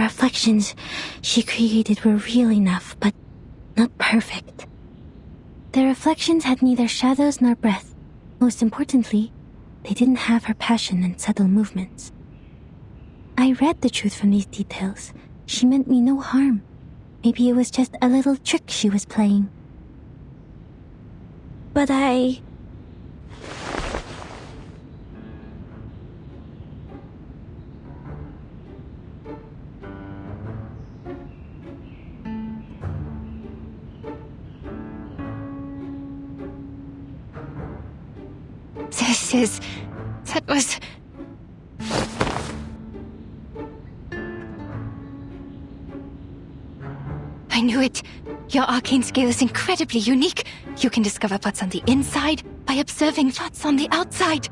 reflections she created were real enough, but not perfect. The reflections had neither shadows nor breath. Most importantly, they didn't have her passion and subtle movements. I read the truth from these details. She meant me no harm. Maybe it was just a little trick she was playing. But I That was... I knew it. Your arcane skill is incredibly unique. You can discover what's on the inside by observing what's on the outside.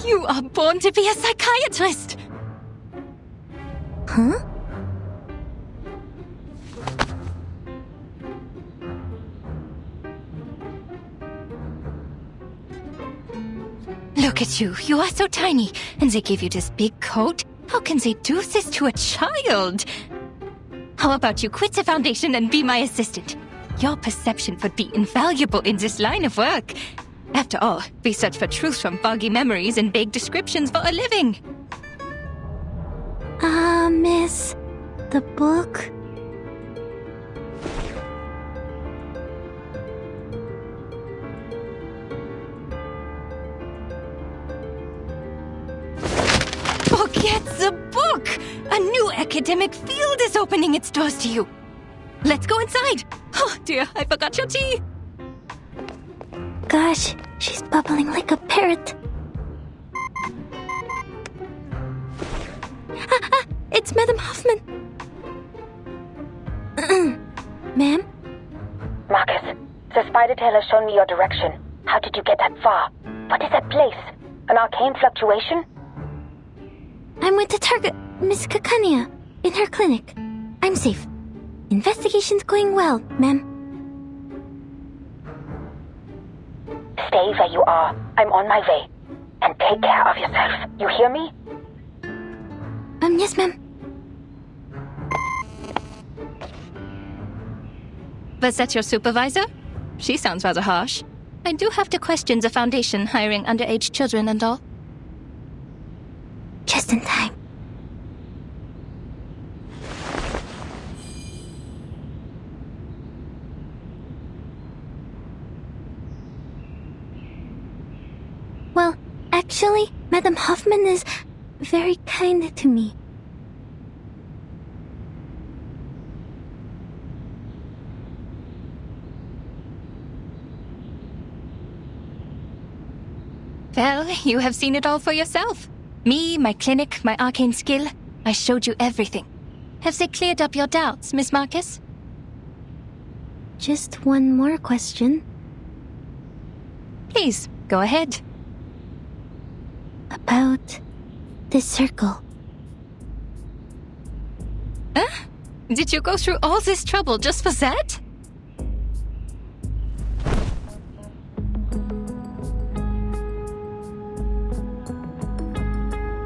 You are born to be a psychiatrist! Huh? Look at you. You are so tiny, and they give you this big coat? How can they do this to a child? How about you quit the Foundation and be my assistant? Your perception would be invaluable in this line of work. After all, we search for truth from foggy memories and vague descriptions for a living. Miss, the book? Forget the book! A new academic field is opening its doors to you. Let's go inside. Oh dear, I forgot your tea. Gosh, she's bubbling like a parrot. It's Madame Hoffman. Ma'am? Marcus, the spider tail has shown me your direction. How did you get that far? What is that place? An arcane fluctuation? I'm with the target, Miss Kakania, in her clinic. I'm safe. Investigation's going well, ma'am. Stay where you are. I'm on my way. And take care of yourself. You hear me? Yes, ma'am. Was that your supervisor? She sounds rather harsh. I do have to question the Foundation hiring underage children and all. Just in time. Well, actually, Madame Hoffman is very kind to me. Well, you have seen it all for yourself. Me, my clinic, my arcane skill. I showed you everything. Have they cleared up your doubts, Miss Marcus? Just one more question. Please, go ahead. About this circle. Huh? Did you go through all this trouble just for that?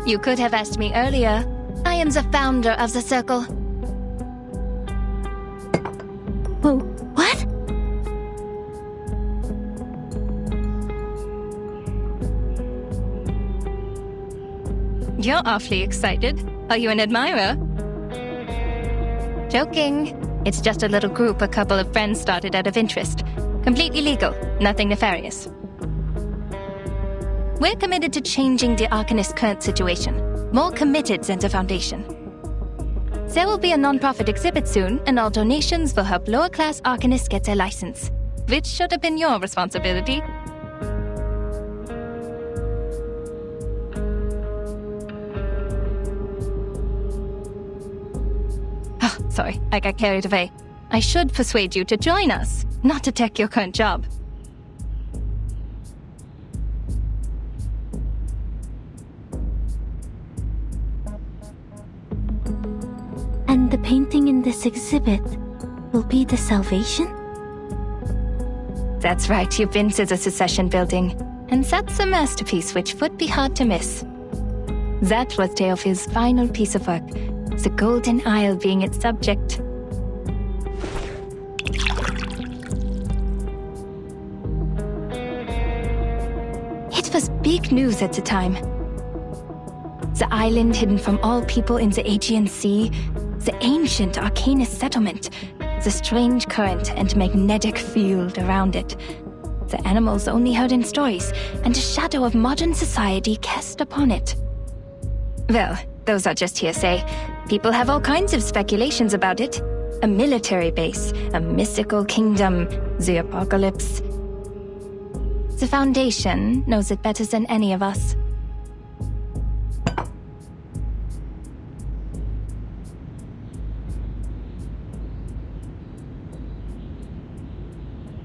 You could have asked me earlier. I am the founder of the circle. Whoa, what? You're awfully excited. Are you an admirer? Joking. It's just a little group a couple of friends started out of interest. Completely legal, nothing nefarious. We're committed to changing the Arcanist's current situation. More committed than the Foundation. There will be a non-profit exhibit soon, and all donations will help lower-class Arcanists get their license. Which should have been your responsibility. Oh, sorry, I got carried away. I should persuade you to join us, not to take your current job. And the painting in this exhibit will be the salvation? That's right, you've been to the Secession building. And that's a masterpiece which would be hard to miss. That was Theophil's final piece of work, the Golden Isle being its subject. It was big news at the time. The island hidden from all people in the Aegean Sea, the ancient Arcanist settlement, the strange current and magnetic field around it, the animals only heard in stories, and a shadow of modern society cast upon it. Well, those are just hearsay. People have all kinds of speculations about it. A military base, a mystical kingdom, the apocalypse. The Foundation knows it better than any of us.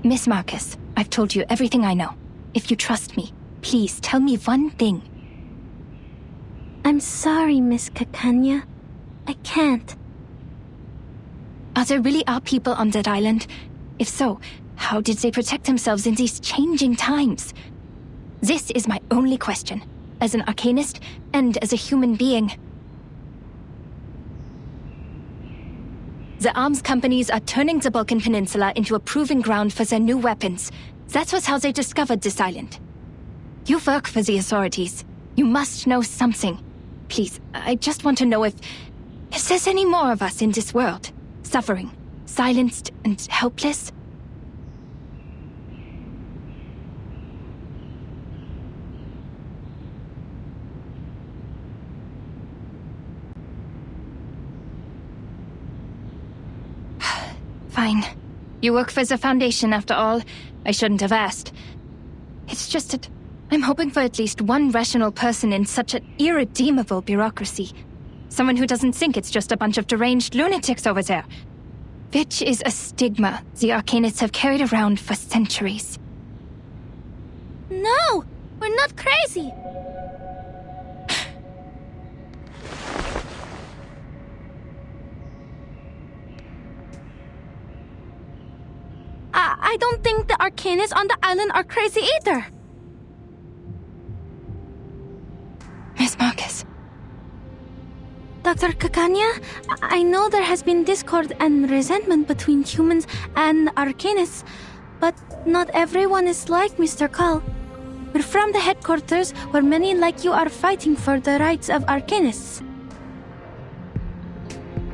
Miss Marcus, I've told you everything I know. If you trust me, please tell me one thing. I'm sorry, Miss Kakanya. I can't. There really are people on that island? If so, how did they protect themselves in these changing times? This is my only question, as an Arcanist and as a human being. The arms companies are turning the Balkan Peninsula into a proving ground for their new weapons. That was how they discovered this island. You work for the authorities. You must know something. Please, I just want to know if there's any more of us in this world, suffering, silenced, and helpless. Fine. You work for the Foundation, after all. I shouldn't have asked. It's just that I'm hoping for at least one rational person in such an irredeemable bureaucracy. Someone who doesn't think it's just a bunch of deranged lunatics over there. Which is a stigma the Arcanists have carried around for centuries. No! We're not crazy! I don't think the Arcanists on the island are crazy either. Miss Marcus. Dr. Kakanya, I know there has been discord and resentment between humans and Arcanists, but not everyone is like Mr. Call. We're from the headquarters where many like you are fighting for the rights of Arcanists.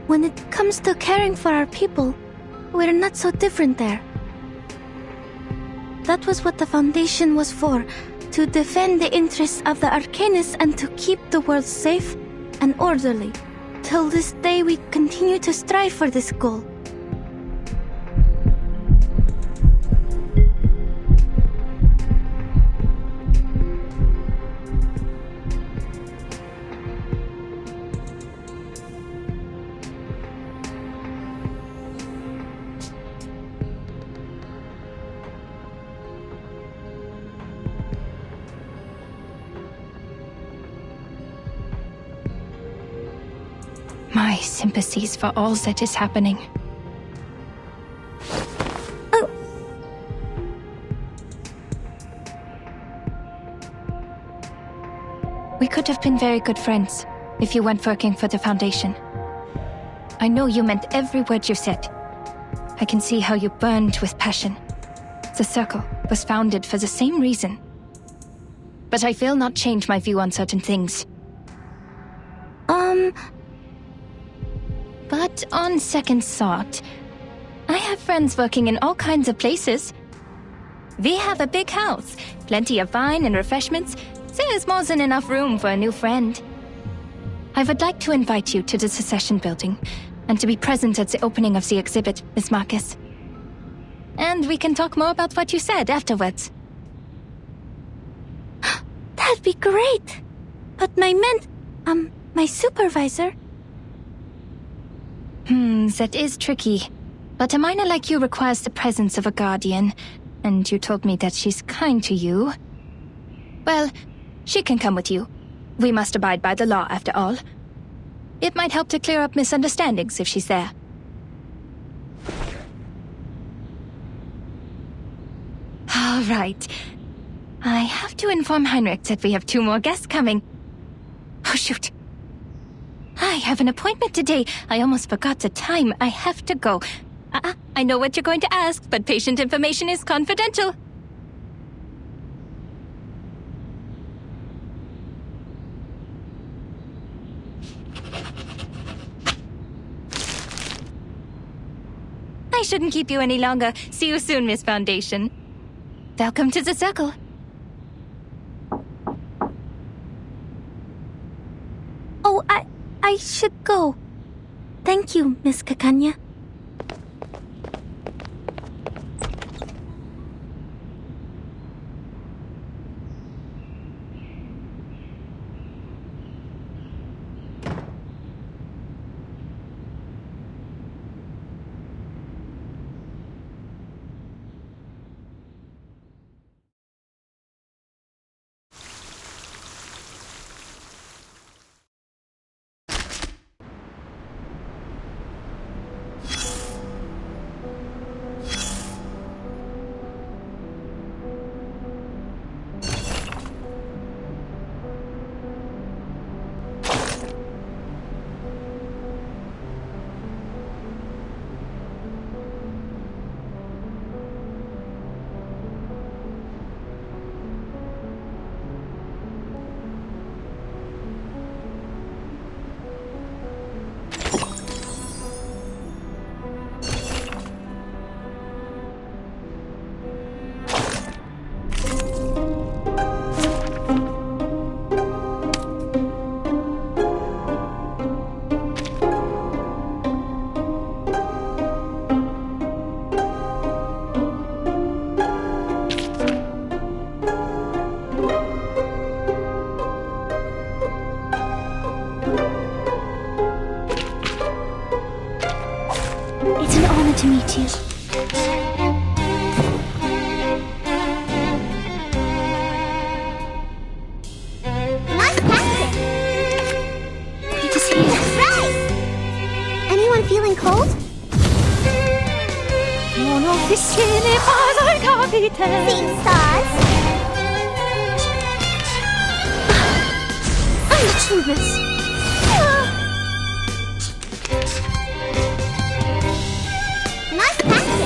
When it comes to caring for our people, we're not so different there. That was what the Foundation was for, to defend the interests of the Arcanists and to keep the world safe and orderly. Till this day, we continue to strive for this goal. My sympathies for all that is happening. Oh. We could have been very good friends if you weren't working for the Foundation. I know you meant every word you said. I can see how you burned with passion. The Circle was founded for the same reason. But I will not change my view on certain things. But on second thought, I have friends working in all kinds of places. We have a big house, plenty of wine and refreshments. There is more than enough room for a new friend. I would like to invite you to the Secession building, and to be present at the opening of the exhibit, Miss Marcus. And we can talk more about what you said afterwards. That'd be great! But my supervisor... That is tricky. But a minor like you requires the presence of a guardian, and you told me that she's kind to you. Well, she can come with you. We must abide by the law, after all. It might help to clear up misunderstandings if she's there. All right. I have to inform Heinrich that we have 2 more guests coming. Oh, shoot. I have an appointment today. I almost forgot the time. I have to go. I know what you're going to ask, but patient information is confidential. I shouldn't keep you any longer. See you soon, Miss Foundation. Welcome to the circle. Oh, I should go. Thank you, Miss Kakanya. It's an honor to meet you. Nice captain! Good to see you. That's right! Anyone feeling cold? Seeing stars? I'm clueless. Nice captain!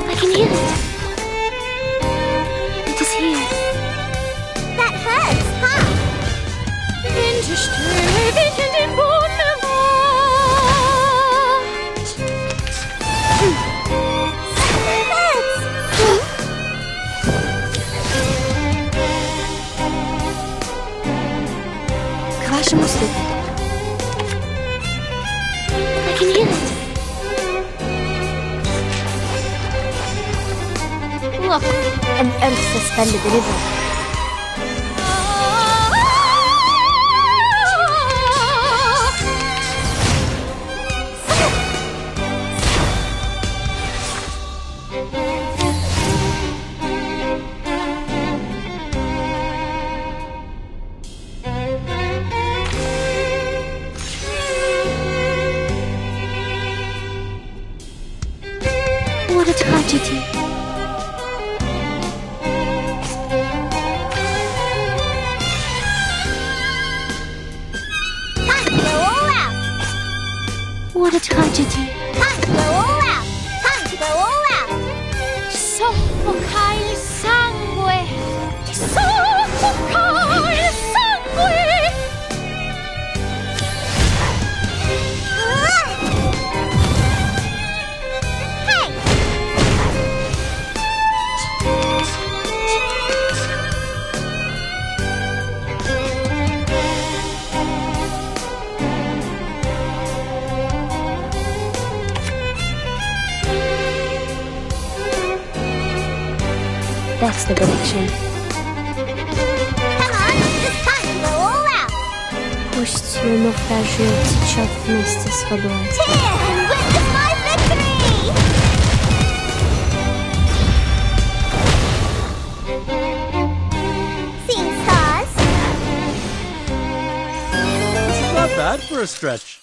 I can hear it. It is here. That hurts, huh? К вашим услугам. I can hear it. Look, an earth suspended river. What a tragedy. Time to go all out! What a tragedy. Time to go all out! Time to go all out! Soffoca il sangue! Soffoca il sangue! Hey! That's the direction. Come on, it's time to go all out! Пусть наufragés течет вместе с водой. Cheer and witness my victory! Seeing stars? This is not bad for a stretch.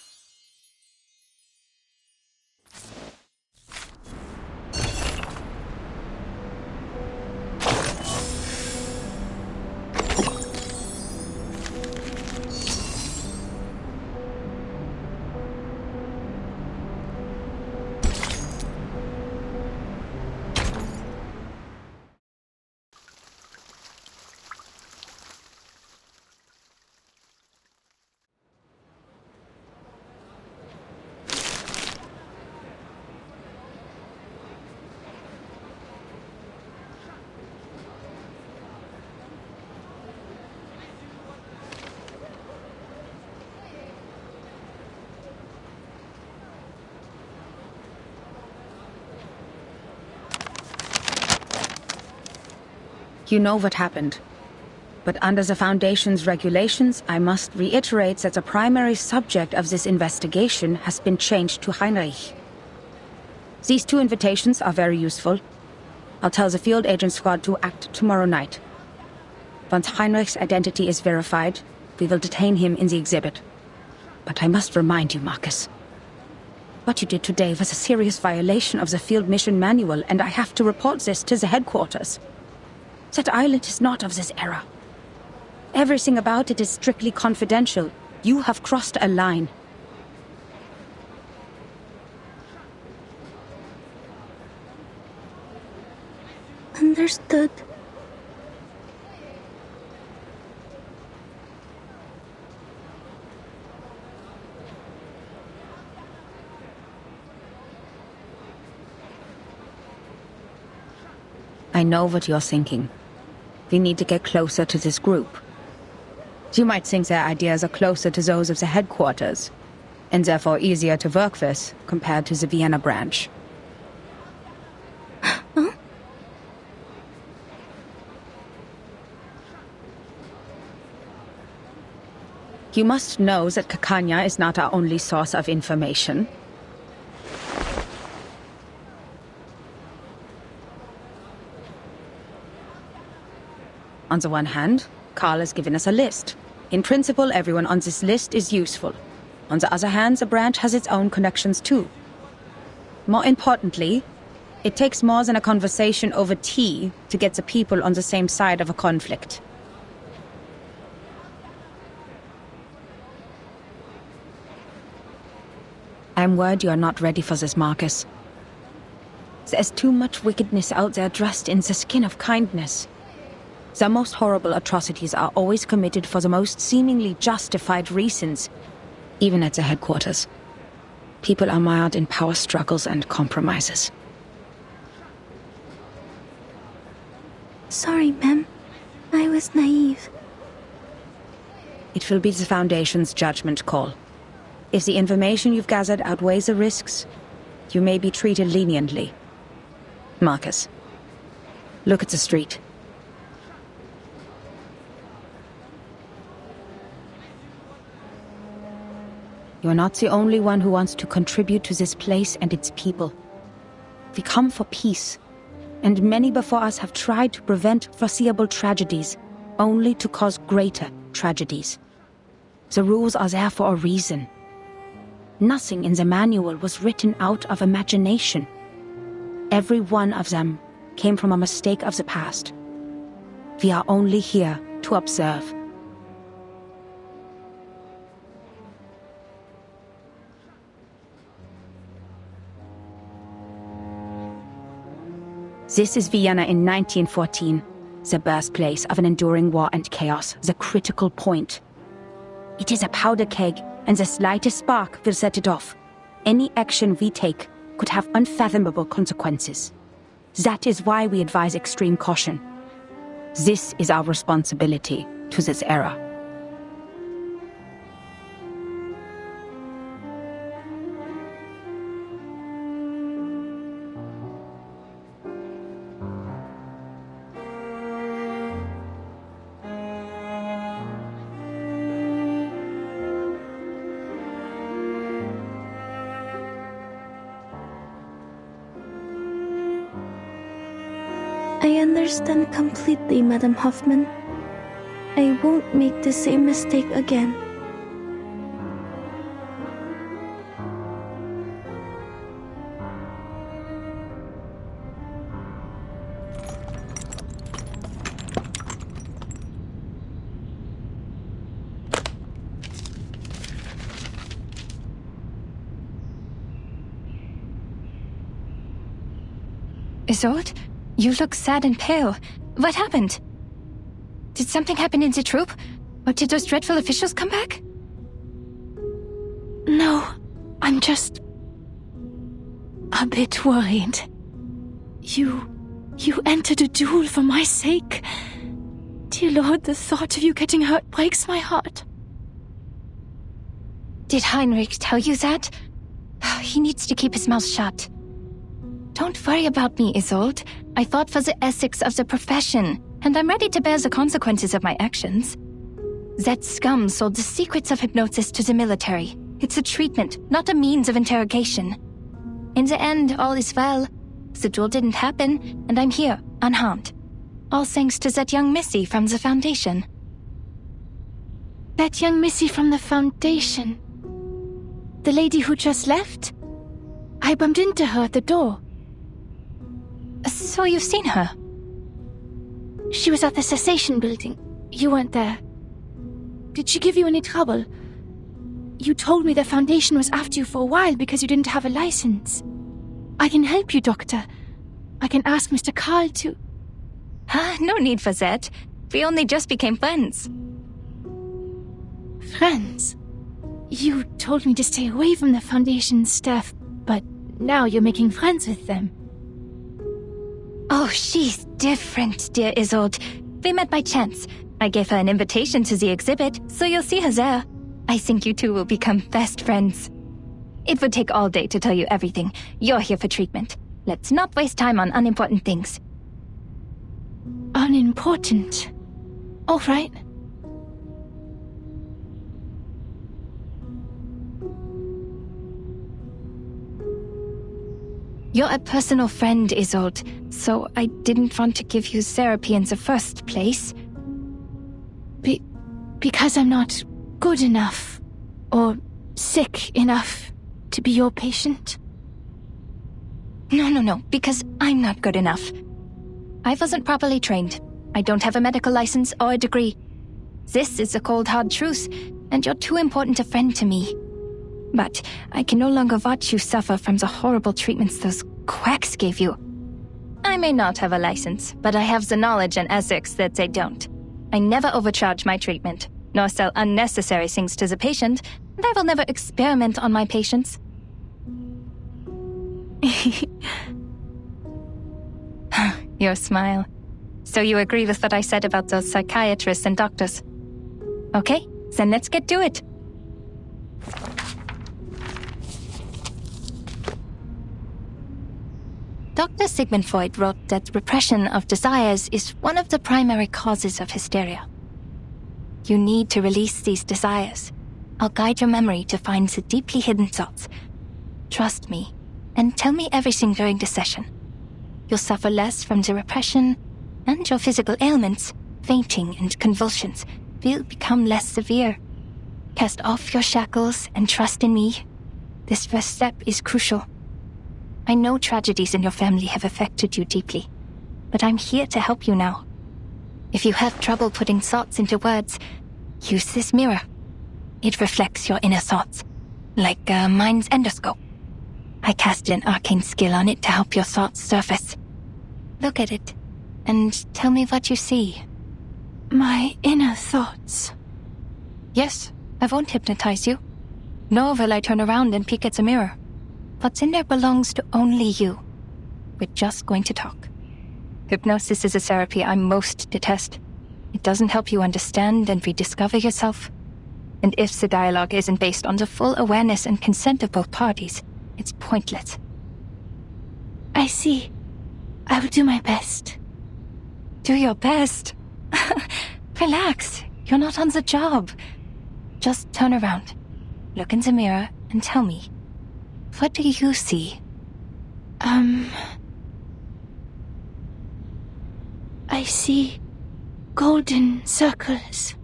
You know what happened. But under the Foundation's regulations, I must reiterate that the primary subject of this investigation has been changed to Heinrich. These 2 invitations are very useful. I'll tell the field agent squad to act tomorrow night. Once Heinrich's identity is verified, we will detain him in the exhibit. But I must remind you, Marcus. What you did today was a serious violation of the field mission manual, and I have to report this to the headquarters. That island is not of this era. Everything about it is strictly confidential. You have crossed a line. Understood. I know what you're thinking. We need to get closer to this group. You might think their ideas are closer to those of the headquarters, and therefore easier to work with compared to the Vienna branch. Huh? You must know that Campania is not our only source of information. On the one hand, Carl has given us a list. In principle, everyone on this list is useful. On the other hand, the branch has its own connections too. More importantly, it takes more than a conversation over tea to get the people on the same side of a conflict. I'm worried you are not ready for this, Marcus. There's too much wickedness out there dressed in the skin of kindness. The most horrible atrocities are always committed for the most seemingly justified reasons, even at the headquarters. People are mired in power struggles and compromises. Sorry, ma'am. I was naive. It will be the Foundation's judgment call. If the information you've gathered outweighs the risks, you may be treated leniently. Marcus, look at the street. You're not the only one who wants to contribute to this place and its people. We come for peace, and many before us have tried to prevent foreseeable tragedies, only to cause greater tragedies. The rules are there for a reason. Nothing in the manual was written out of imagination. Every one of them came from a mistake of the past. We are only here to observe. This is Vienna in 1914, the birthplace of an enduring war and chaos, the critical point. It is a powder keg, and the slightest spark will set it off. Any action we take could have unfathomable consequences. That is why we advise extreme caution. This is our responsibility to this era. I understand completely, Madam Hoffman. I won't make the same mistake again. Isolde? You look sad and pale. What happened? Did something happen in the troop? Or did those dreadful officials come back? No, I'm just a bit worried. You entered a duel for my sake. Dear Lord, the thought of you getting hurt breaks my heart. Did Heinrich tell you that? He needs to keep his mouth shut. Don't worry about me, Isolde. I fought for the ethics of the profession. and I'm ready to bear the consequences of my actions. That scum sold the secrets of hypnosis to the military. It's a treatment, not a means of interrogation. In the end, all is well. The duel didn't happen, and I'm here, unharmed. All thanks to that young missy from the Foundation. That young missy from the Foundation. The lady who just left? I bumped into her at the door. So you've seen her? She was at the cessation building. You weren't there. Did she give you any trouble? You told me the Foundation was after you for a while because you didn't have a license. I can help you, Doctor. I can ask Mr. Carl to... No need for that. We only just became friends. Friends? You told me to stay away from the Foundation's staff, but now you're making friends with them. Oh, she's different, dear Isolde. We met by chance. I gave her an invitation to the exhibit, so you'll see her there. I think you two will become best friends. It would take all day to tell you everything. You're here for treatment. Let's not waste time on unimportant things. Unimportant? All right. You're a personal friend, Isolde, so I didn't want to give you therapy in the first place. Because I'm not good enough, or sick enough to be your patient? No, because I'm not good enough. I wasn't properly trained. I don't have a medical license or a degree. This is the cold, hard truth, and you're too important a friend to me. But I can no longer watch you suffer from the horrible treatments those quacks gave you. I may not have a license, but I have the knowledge and ethics that they don't. I never overcharge my treatment, nor sell unnecessary things to the patient, and I will never experiment on my patients. Your smile. So you agree with what I said about those psychiatrists and doctors? Okay, then let's get to it. Dr. Sigmund Freud wrote that repression of desires is one of the primary causes of hysteria. You need to release these desires. I'll guide your memory to find the deeply hidden thoughts. Trust me, and tell me everything during the session. You'll suffer less from the repression, and your physical ailments, fainting and convulsions, will become less severe. Cast off your shackles and trust in me. This first step is crucial. I know tragedies in your family have affected you deeply, but I'm here to help you now. If you have trouble putting thoughts into words, use this mirror. It reflects your inner thoughts, like a mind's endoscope. I casted an arcane skill on it to help your thoughts surface. Look at it, and tell me what you see. My inner thoughts. Yes, I won't hypnotize you. Nor will I turn around and peek at the mirror. What's in there belongs to only you. We're just going to talk. Hypnosis is a therapy I most detest. It doesn't help you understand and rediscover yourself. And if the dialogue isn't based on the full awareness and consent of both parties, it's pointless. I see. I will do my best. Do your best? Relax. You're not on the job. Just turn around. Look in the mirror and tell me. What do you see? I see golden circles.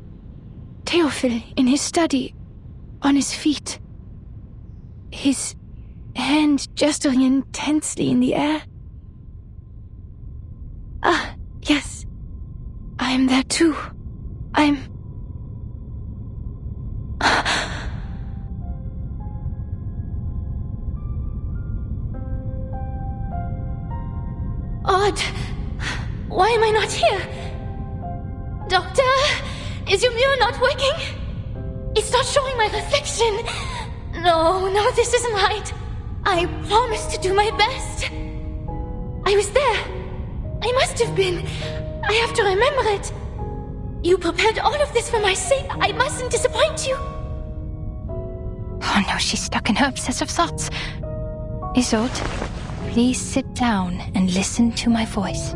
Theophil in his study, on his feet. His hand gesturing intensely in the air. Ah, yes. I am there too. I'm... Odd. Why am I not here? Doctor, is your mirror not working? It's not showing my reflection. No, this isn't right. I promised to do my best. I was there. I must have been. I have to remember it. You prepared all of this for my sake. I mustn't disappoint you. Oh no, she's stuck in her obsessive thoughts. Isolde, please sit down and listen to my voice.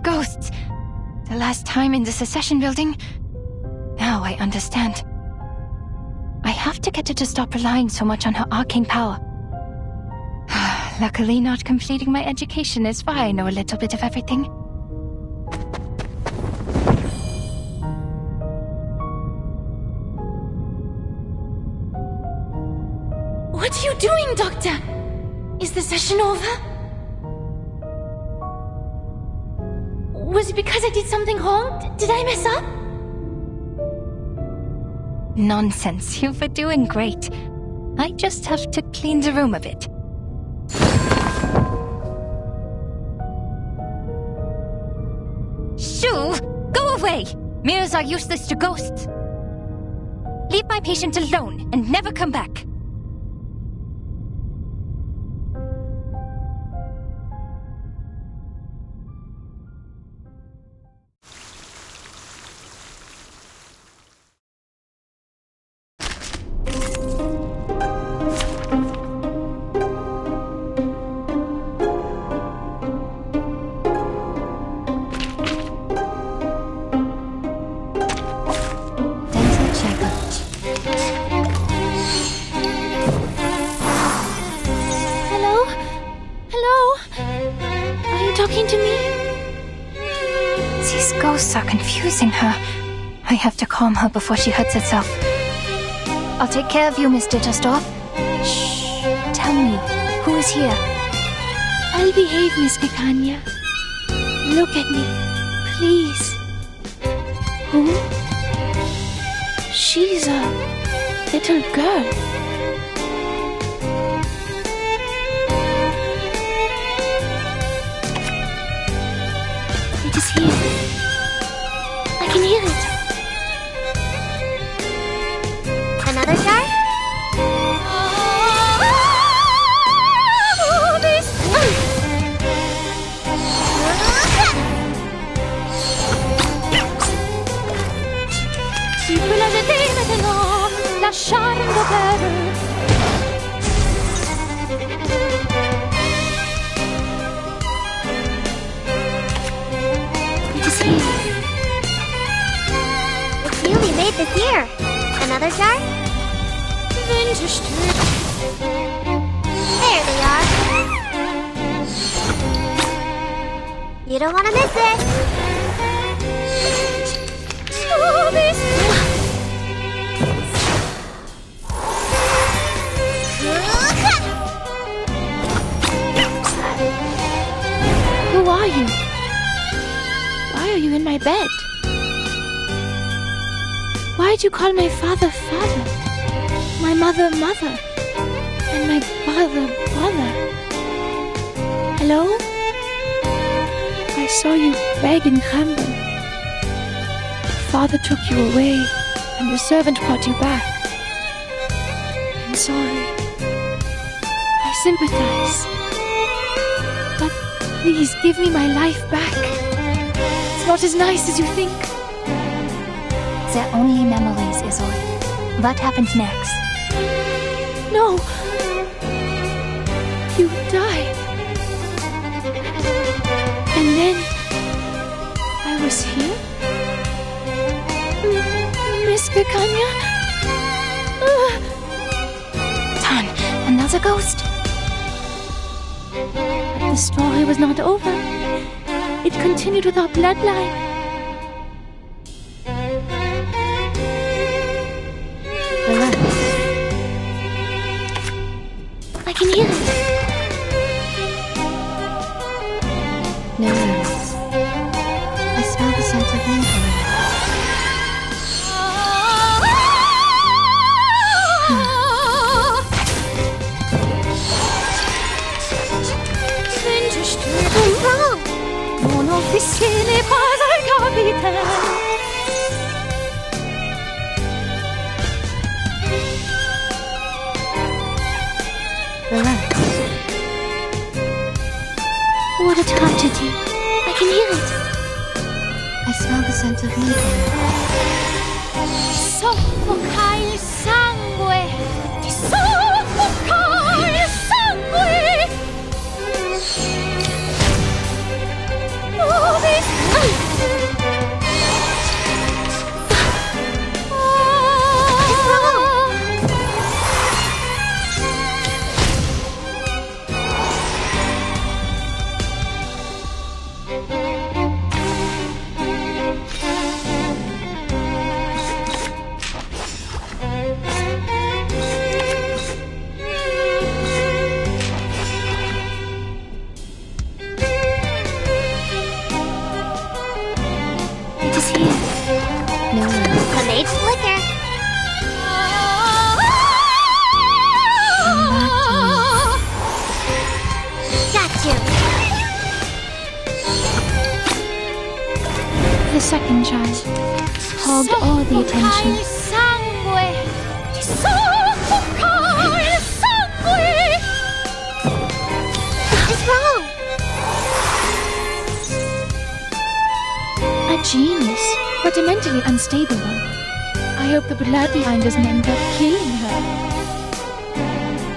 ghosts. The last time in the secession building. Now I understand. I have to get her to stop relying so much on her arcane power. Luckily, not completing my education is why I know a little bit of everything. What are you doing, Doctor? Is the session over? Was it because I did something wrong? Did I mess up? Nonsense, you were doing great. I just have to clean the room a bit. Shoo! Go away! Mirrors are useless to ghosts. Leave my patient alone and never come back. Are confusing her. I have to calm her before she hurts herself. I'll take care of you, Miss Dittersdorf. Shh. Tell me, who is here? I'll behave, Miss Picania. Look at me, please. Who? She's a little girl. It is here. I can hear it. Another jar? Tu peux la jeter maintenant, la charme d'Apeiron. It is here. You we made this year. Another jar? There they are. You don't want to miss it. Who are you? Why are you in my bed? Why'd you call my father, father? My mother, mother? And my brother, brother? Hello? I saw you beg and tremble. Father took you away, and the servant brought you back. I'm sorry. I sympathize. But please give me my life back. It's not as nice as you think. They're only memories, Isolde. What happened next? No! You died. And then I was here? Miss Picania? Darn, another ghost? But the story was not over. It continued with our bloodline. Relax. I can hear it. No worries. I smell the scent of napalm. What's wrong? Mon officier n'est pas un capitaine. Relax. What a tragedy. I can hear it. I smell the scent of napalm. Soffoca il sangue. Ti soffoca il sangue. Oh, this second child hogged all the attention. What is wrong? A genius, but a mentally unstable one. I hope the bloodline doesn't end up killing her.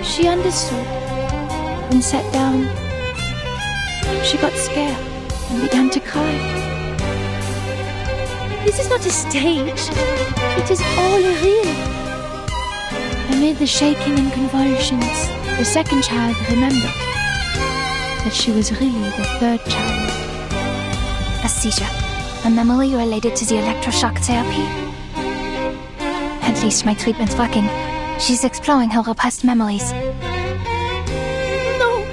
She understood and sat down. She got scared and began to cry. This is not a stage. It is all real. Amid the shaking and convulsions, the second child remembered that she was really the third child. A seizure. A memory related to the electroshock therapy? At least my treatment's working. She's exploring her repressed memories. No!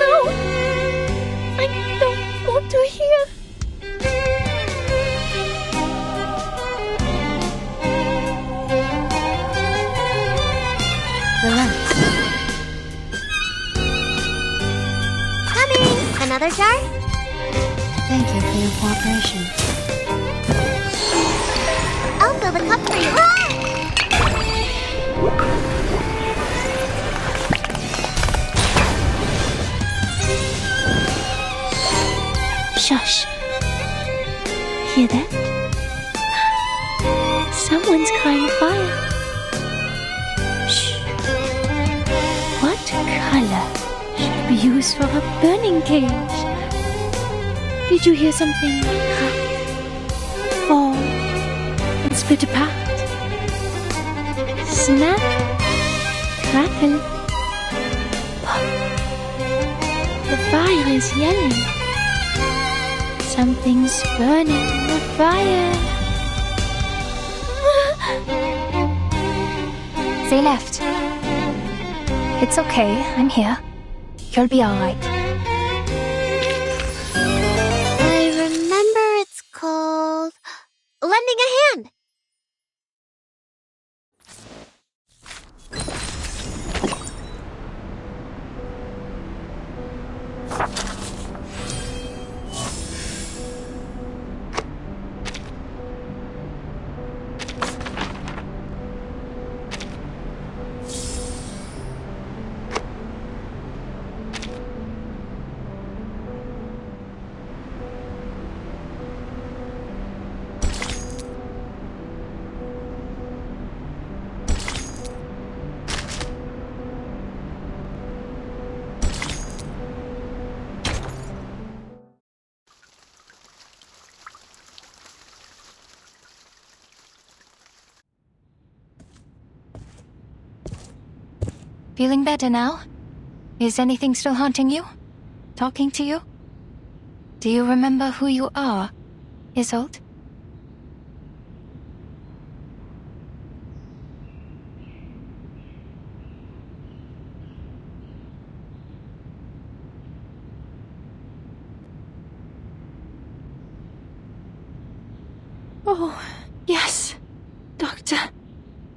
No! I don't want to hear. Relax. Coming! Another jar? Thank you for your cooperation. I'll fill the cup for you. Shush. Hear that? Someone's crying fire. Shh. What color should be used for a burning cage? Did you hear something crack, fall, and split apart? Snap, crackle, pop. The fire is yelling. Something's burning the fire. They left. It's okay, I'm here. You'll be alright. I remember it's called lending a hand. Feeling better now? Is anything still haunting you? Talking to you? Do you remember who you are, Isolde? Oh, yes, Doctor.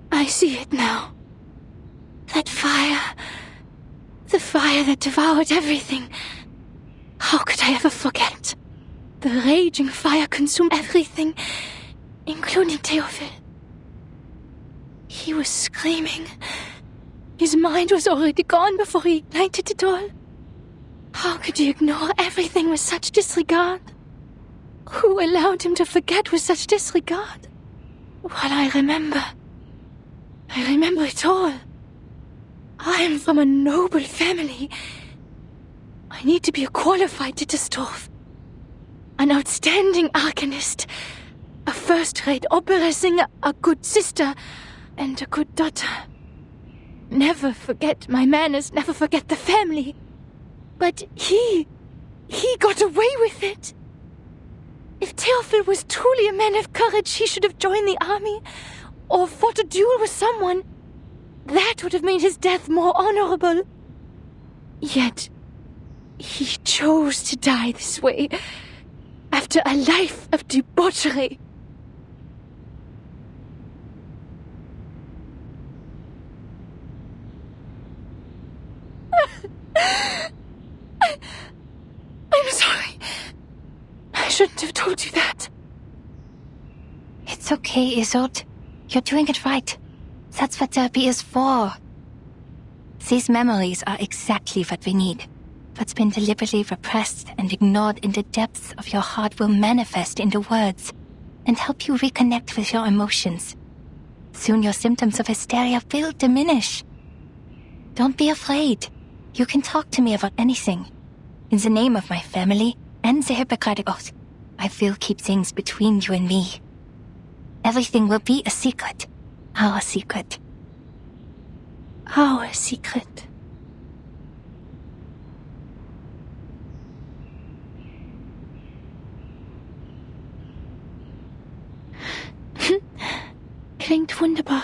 I see it now. That fire. The fire that devoured everything. How could I ever forget? The raging fire consumed everything, including Theophil. He was screaming. His mind was already gone before he ignited it all. How could you ignore everything with such disregard? Who allowed him to forget with such disregard? Well, I remember it all. I am from a noble family. I need to be a qualified Ditterstorf. An outstanding arcanist. A first-rate opera singer, a good sister, and a good daughter. Never forget my manners, never forget the family. But he got away with it. If Theophil was truly a man of courage, he should have joined the army, or fought a duel with someone. That would have made his death more honorable. Yet, he chose to die this way, after a life of debauchery. I'm sorry. I shouldn't have told you that. It's okay, Isolde. You're doing it right. That's what therapy is for. These memories are exactly what we need. What's been deliberately repressed and ignored in the depths of your heart will manifest into words and help you reconnect with your emotions. Soon your symptoms of hysteria will diminish. Don't be afraid. You can talk to me about anything. In the name of my family and the Hippocratic Oath, I will keep things between you and me. Everything will be a secret. Our secret. Our secret. Klingt wunderbar.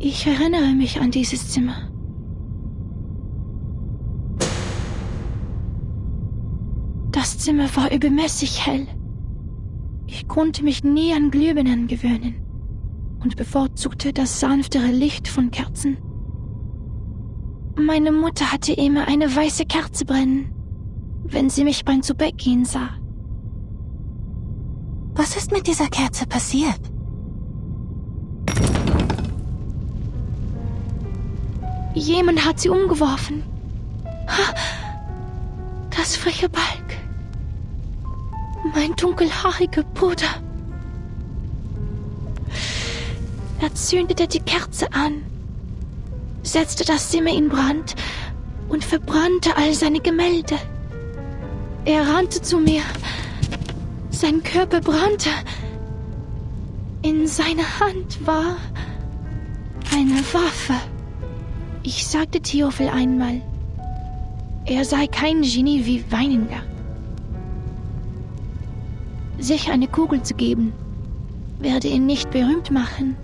Ich erinnere mich an dieses Zimmer. Das Zimmer war übermäßig hell. Ich konnte mich nie an Glühbirnen gewöhnen und bevorzugte das sanftere Licht von Kerzen. Meine Mutter hatte immer eine weiße Kerze brennen, wenn sie mich beim Zubettgehen sah. Was ist mit dieser Kerze passiert? Jemand hat sie umgeworfen. Das freche Balg. Mein dunkelhaariger Bruder. Er zündete die Kerze an, setzte das Zimmer in Brand und verbrannte all seine Gemälde. Er rannte zu mir. Sein Körper brannte. In seiner Hand war eine Waffe. Ich sagte Theophil einmal, er sei kein Genie wie Weininger. Sich eine Kugel zu geben, werde ihn nicht berühmt machen.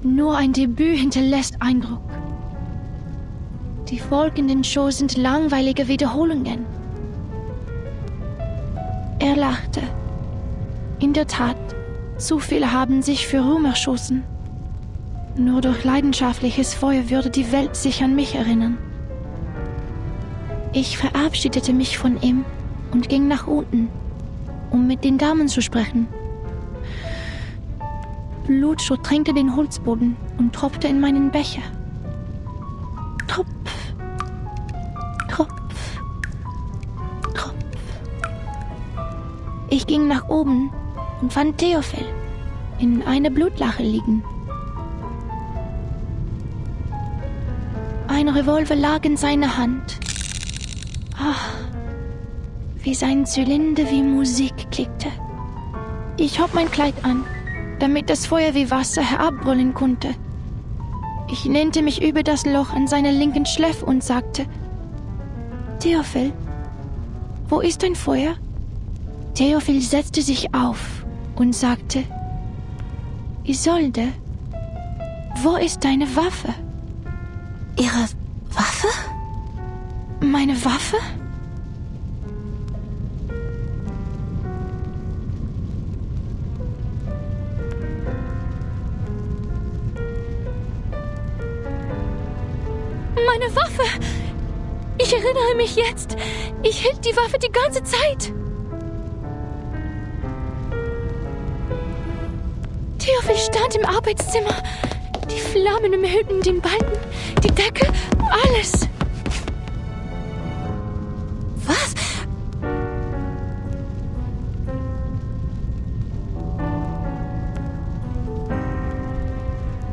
Nur ein Debüt hinterlässt Eindruck. Die folgenden Shows sind langweilige Wiederholungen. Er lachte. In der Tat, zu viele haben sich für Ruhm erschossen. Nur durch leidenschaftliches Feuer würde die Welt sich an mich erinnern. Ich verabschiedete mich von ihm und ging nach unten, um mit den Damen zu sprechen. Blut durchtränkte den Holzboden und tropfte in meinen Becher. Tropf, Tropf, Tropf. Ich ging nach oben und fand Theophil in einer Blutlache liegen. Ein Revolver lag in seiner Hand. Ach, wie sein Zylinder wie Musik klickte. Ich hob mein Kleid an, damit das Feuer wie Wasser herabbrüllen konnte. Ich lehnte mich über das Loch an seiner linken Schläfe und sagte, Theophil, wo ist dein Feuer? Theophil setzte sich auf und sagte, Isolde, wo ist deine Waffe? Ihre Waffe? Meine Waffe? Meine Waffe! Ich erinnere mich jetzt. Ich hielt die Waffe die ganze Zeit. Theophil stand im Arbeitszimmer. Die Flammen umhüllten den Balken, die Decke, alles. Was?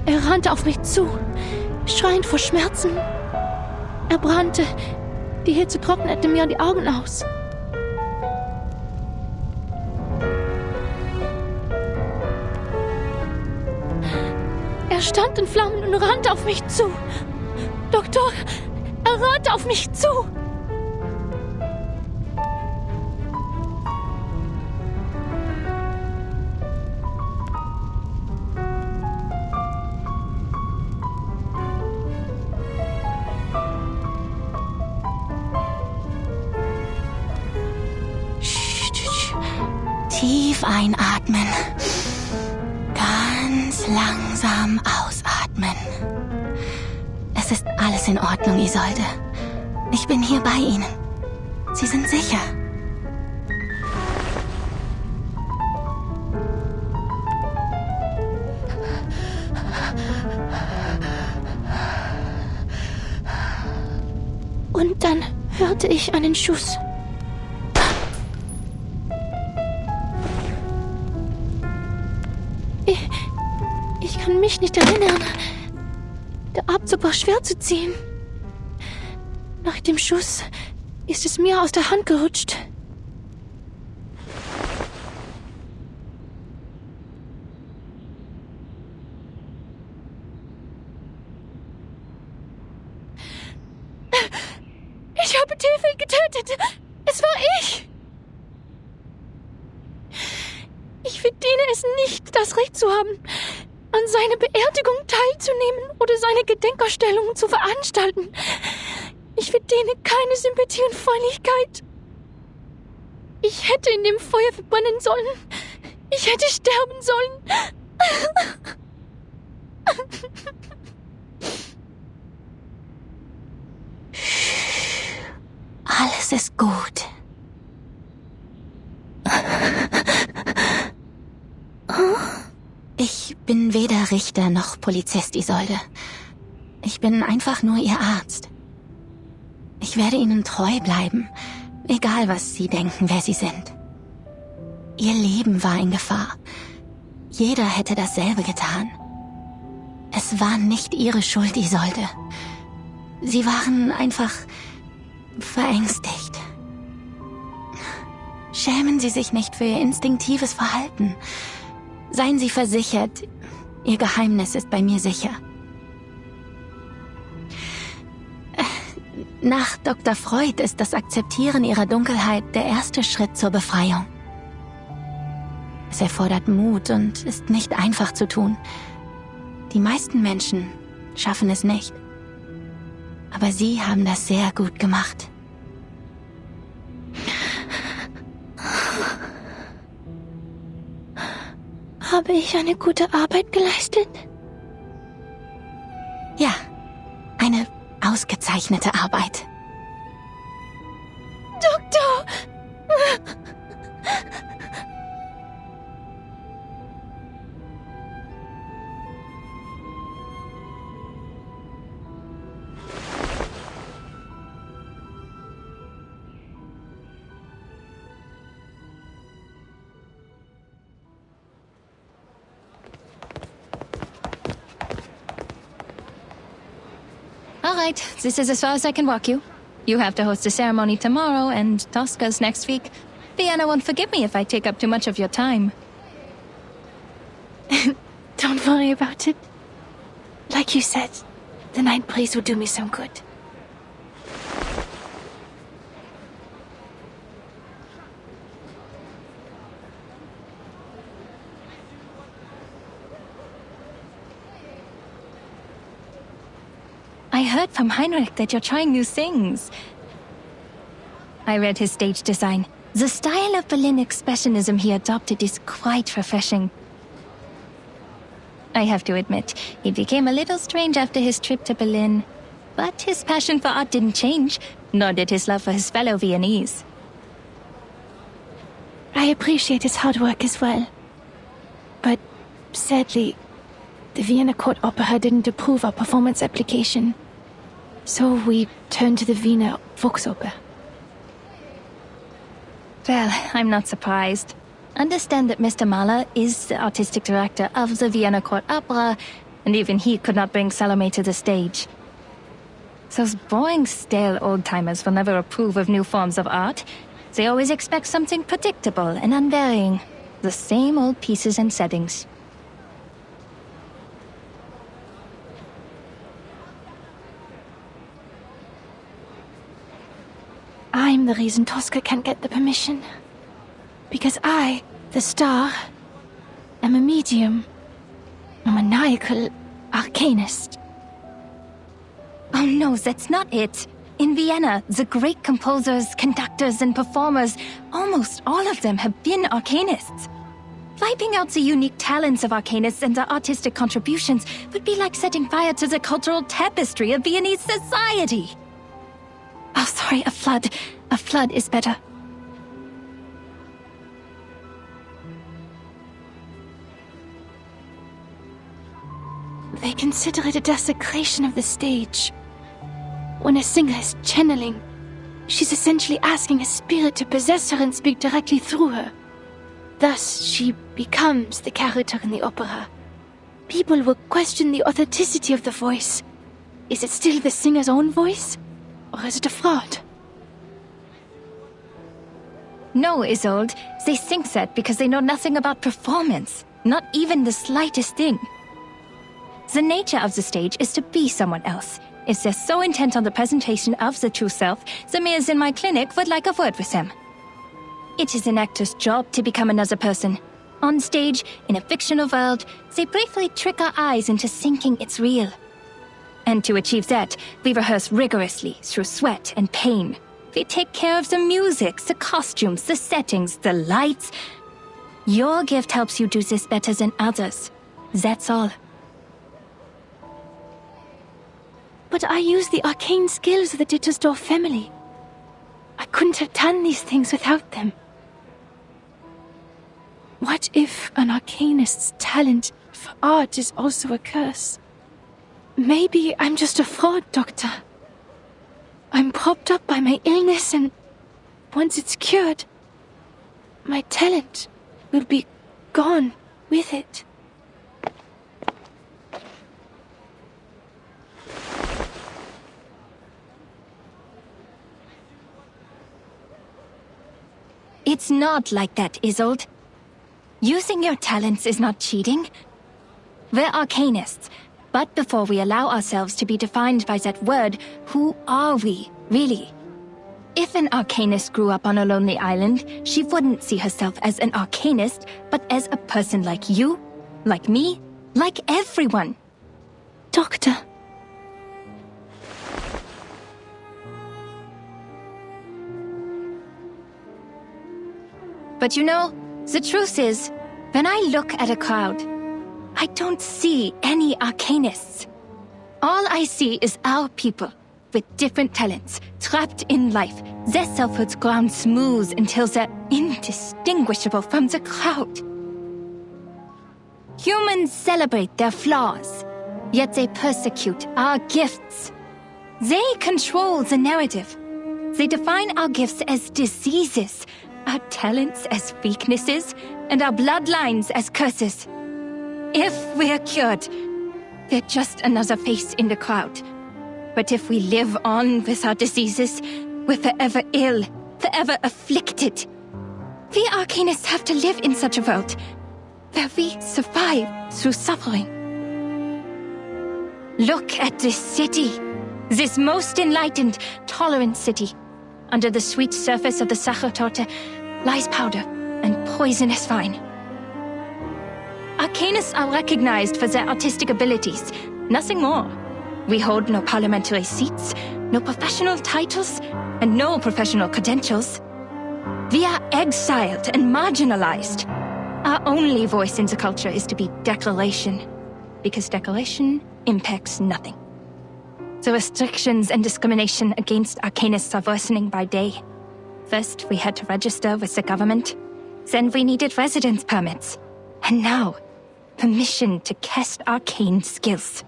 Er rannte auf mich zu, schreiend vor Schmerzen. Er brannte. Die Hitze trocknete mir die Augen aus. Er stand in Flammen und rannte auf mich zu. Doktor, er rannte auf mich zu. Tief einatmen. Ganz Langsam ausatmen. Es ist alles in Ordnung, Isolde. Ich bin hier bei Ihnen. Sie sind sicher. Und dann hörte ich einen Schuss. Ich kann mich nicht erinnern. Der Abzug war schwer zu ziehen. Nach dem Schuss ist es mir aus der Hand gerutscht. Ich habe Tefel getötet. Es war ich. Ich verdiene es nicht, das Recht zu haben, an seiner Beerdigung teilzunehmen oder seine Gedenkausstellungen zu veranstalten. Ich verdiene keine Sympathie und Freundlichkeit. Ich hätte in dem Feuer verbrennen sollen. Ich hätte sterben sollen. Alles ist gut. Ich bin weder Richter noch Polizist, Isolde. Ich bin einfach nur Ihr Arzt. Ich werde Ihnen treu bleiben, egal was Sie denken, wer Sie sind. Ihr Leben war in Gefahr. Jeder hätte dasselbe getan. Es war nicht Ihre Schuld, Isolde. Sie waren einfach verängstigt. Schämen Sie sich nicht für Ihr instinktives Verhalten. Seien Sie versichert, Ihr Geheimnis ist bei mir sicher. Nach Dr. Freud ist das Akzeptieren Ihrer Dunkelheit der erste Schritt zur Befreiung. Es erfordert Mut und ist nicht einfach zu tun. Die meisten Menschen schaffen es nicht. Aber Sie haben das sehr gut gemacht. Habe ich eine gute Arbeit geleistet? Ja, eine ausgezeichnete Arbeit. Doktor! All right, this is as far as I can walk you. You have to host a ceremony tomorrow, and Tosca's next week. Vienna won't forgive me if I take up too much of your time. Don't worry about it. Like you said, the night breeze will do me some good. I heard from Heinrich that you're trying new things. I read his stage design. The style of Berlin expressionism he adopted is quite refreshing. I have to admit, he became a little strange after his trip to Berlin. But his passion for art didn't change, nor did his love for his fellow Viennese. I appreciate his hard work as well. But sadly, the Vienna Court Opera didn't approve our performance application. So we turned to the Wiener Volksoper. Well, I'm not surprised. Understand that Mr. Mahler is the artistic director of the Vienna Court Opera, and even he could not bring Salome to the stage. Those boring, stale old-timers will never approve of new forms of art. They always expect something predictable and unvarying. The same old pieces and settings. I'm the reason Tosca can't get the permission. Because I, the star, am a medium. A maniacal arcanist. Oh no, that's not it. In Vienna, the great composers, conductors, and performers, almost all of them have been arcanists. Wiping out the unique talents of Arcanists and their artistic contributions would be like setting fire to the cultural tapestry of Viennese society. Oh, sorry, a flood. A flood is better. They consider it a desecration of the stage. When a singer is channeling, she's essentially asking a spirit to possess her and speak directly through her. Thus, she becomes the character in the opera. People will question the authenticity of the voice. Is it still the singer's own voice? Or is it a fraud? No, Isolde. They think that because they know nothing about performance. Not even the slightest thing. The nature of the stage is to be someone else. If they're so intent on the presentation of the true self, the mares in my clinic would like a word with them. It is an actor's job to become another person. On stage, in a fictional world, they briefly trick our eyes into thinking it's real. And to achieve that, we rehearse rigorously through sweat and pain. We take care of the music, the costumes, the settings, the lights. Your gift helps you do this better than others. That's all. But I use the arcane skills of the Dittersdorf family. I couldn't have done these things without them. What if an arcanist's talent for art is also a curse? Maybe I'm just a fraud, Doctor. I'm propped up by my illness, and once it's cured, my talent will be gone with it. It's not like that, Isolde. Using your talents is not cheating. We're arcanists, but before we allow ourselves to be defined by that word, who are we, really? If an arcanist grew up on a lonely island, she wouldn't see herself as an arcanist, but as a person like you, like me, like everyone. Doctor. But you know, the truth is, when I look at a crowd, I don't see any arcanists. All I see is our people, with different talents, trapped in life, their selfhoods ground smooth until they're indistinguishable from the crowd. Humans celebrate their flaws, yet they persecute our gifts. They control the narrative. They define our gifts as diseases, our talents as weaknesses, and our bloodlines as curses. If we're cured, we're just another face in the crowd. But if we live on with our diseases, we're forever ill, forever afflicted. We arcanists have to live in such a world, where we survive through suffering. Look at this city, this most enlightened, tolerant city. Under the sweet surface of the Sachertorte lies powder and poisonous vine. Arcanists are recognized for their artistic abilities, nothing more. We hold no parliamentary seats, no professional titles, and no professional credentials. We are exiled and marginalized. Our only voice in the culture is to be declaration, because declaration impacts nothing. The restrictions and discrimination against arcanists are worsening by day. First, we had to register with the government. Then we needed residence permits. And now, permission to cast arcane skills.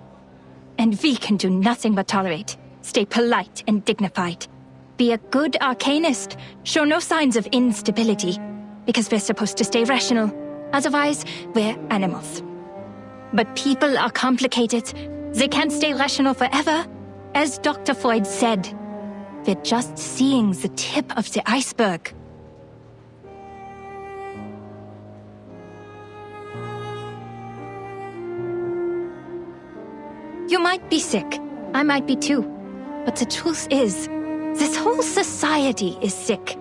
And we can do nothing but tolerate, stay polite and dignified. Be a good arcanist, show no signs of instability, because we're supposed to stay rational. Otherwise, we're animals. But people are complicated. They can't stay rational forever. As Dr. Freud said, we're just seeing the tip of the iceberg. You might be sick. I might be too. But the truth is, this whole society is sick.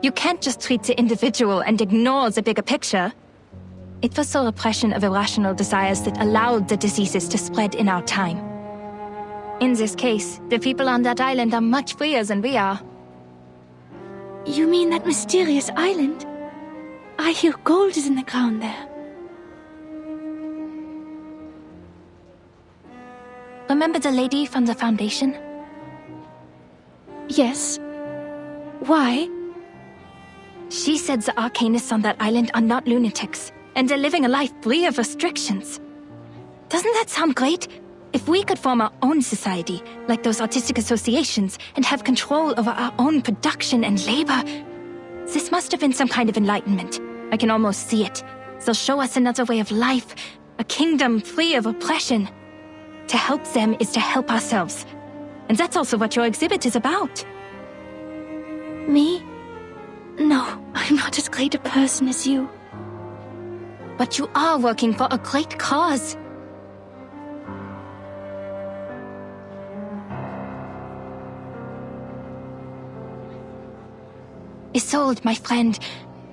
You can't just treat the individual and ignore the bigger picture. It was the repression of irrational desires that allowed the diseases to spread in our time. In this case, the people on that island are much freer than we are. You mean that mysterious island? I hear gold is in the ground there. Remember the lady from the Foundation? Yes. Why? She said the arcanists on that island are not lunatics, and they're living a life free of restrictions. Doesn't that sound great? If we could form our own society, like those artistic associations, and have control over our own production and labor. This must have been some kind of enlightenment. I can almost see it. They'll show us another way of life, a kingdom free of oppression. To help them is to help ourselves. And that's also what your exhibit is about. Me? No, I'm not as great a person as you. But you are working for a great cause. Isolde, my friend,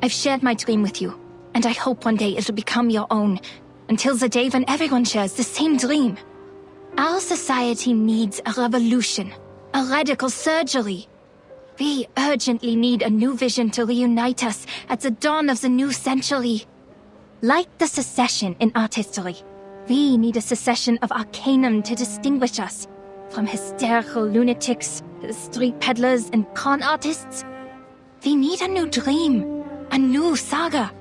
I've shared my dream with you, and I hope one day it'll become your own, until the day when everyone shares the same dream. Our society needs a revolution, a radical surgery. We urgently need a new vision to reunite us at the dawn of the new century. Like the secession in art history, we need a secession of arcanum to distinguish us from hysterical lunatics, street peddlers, and con artists. We need a new dream, a new saga.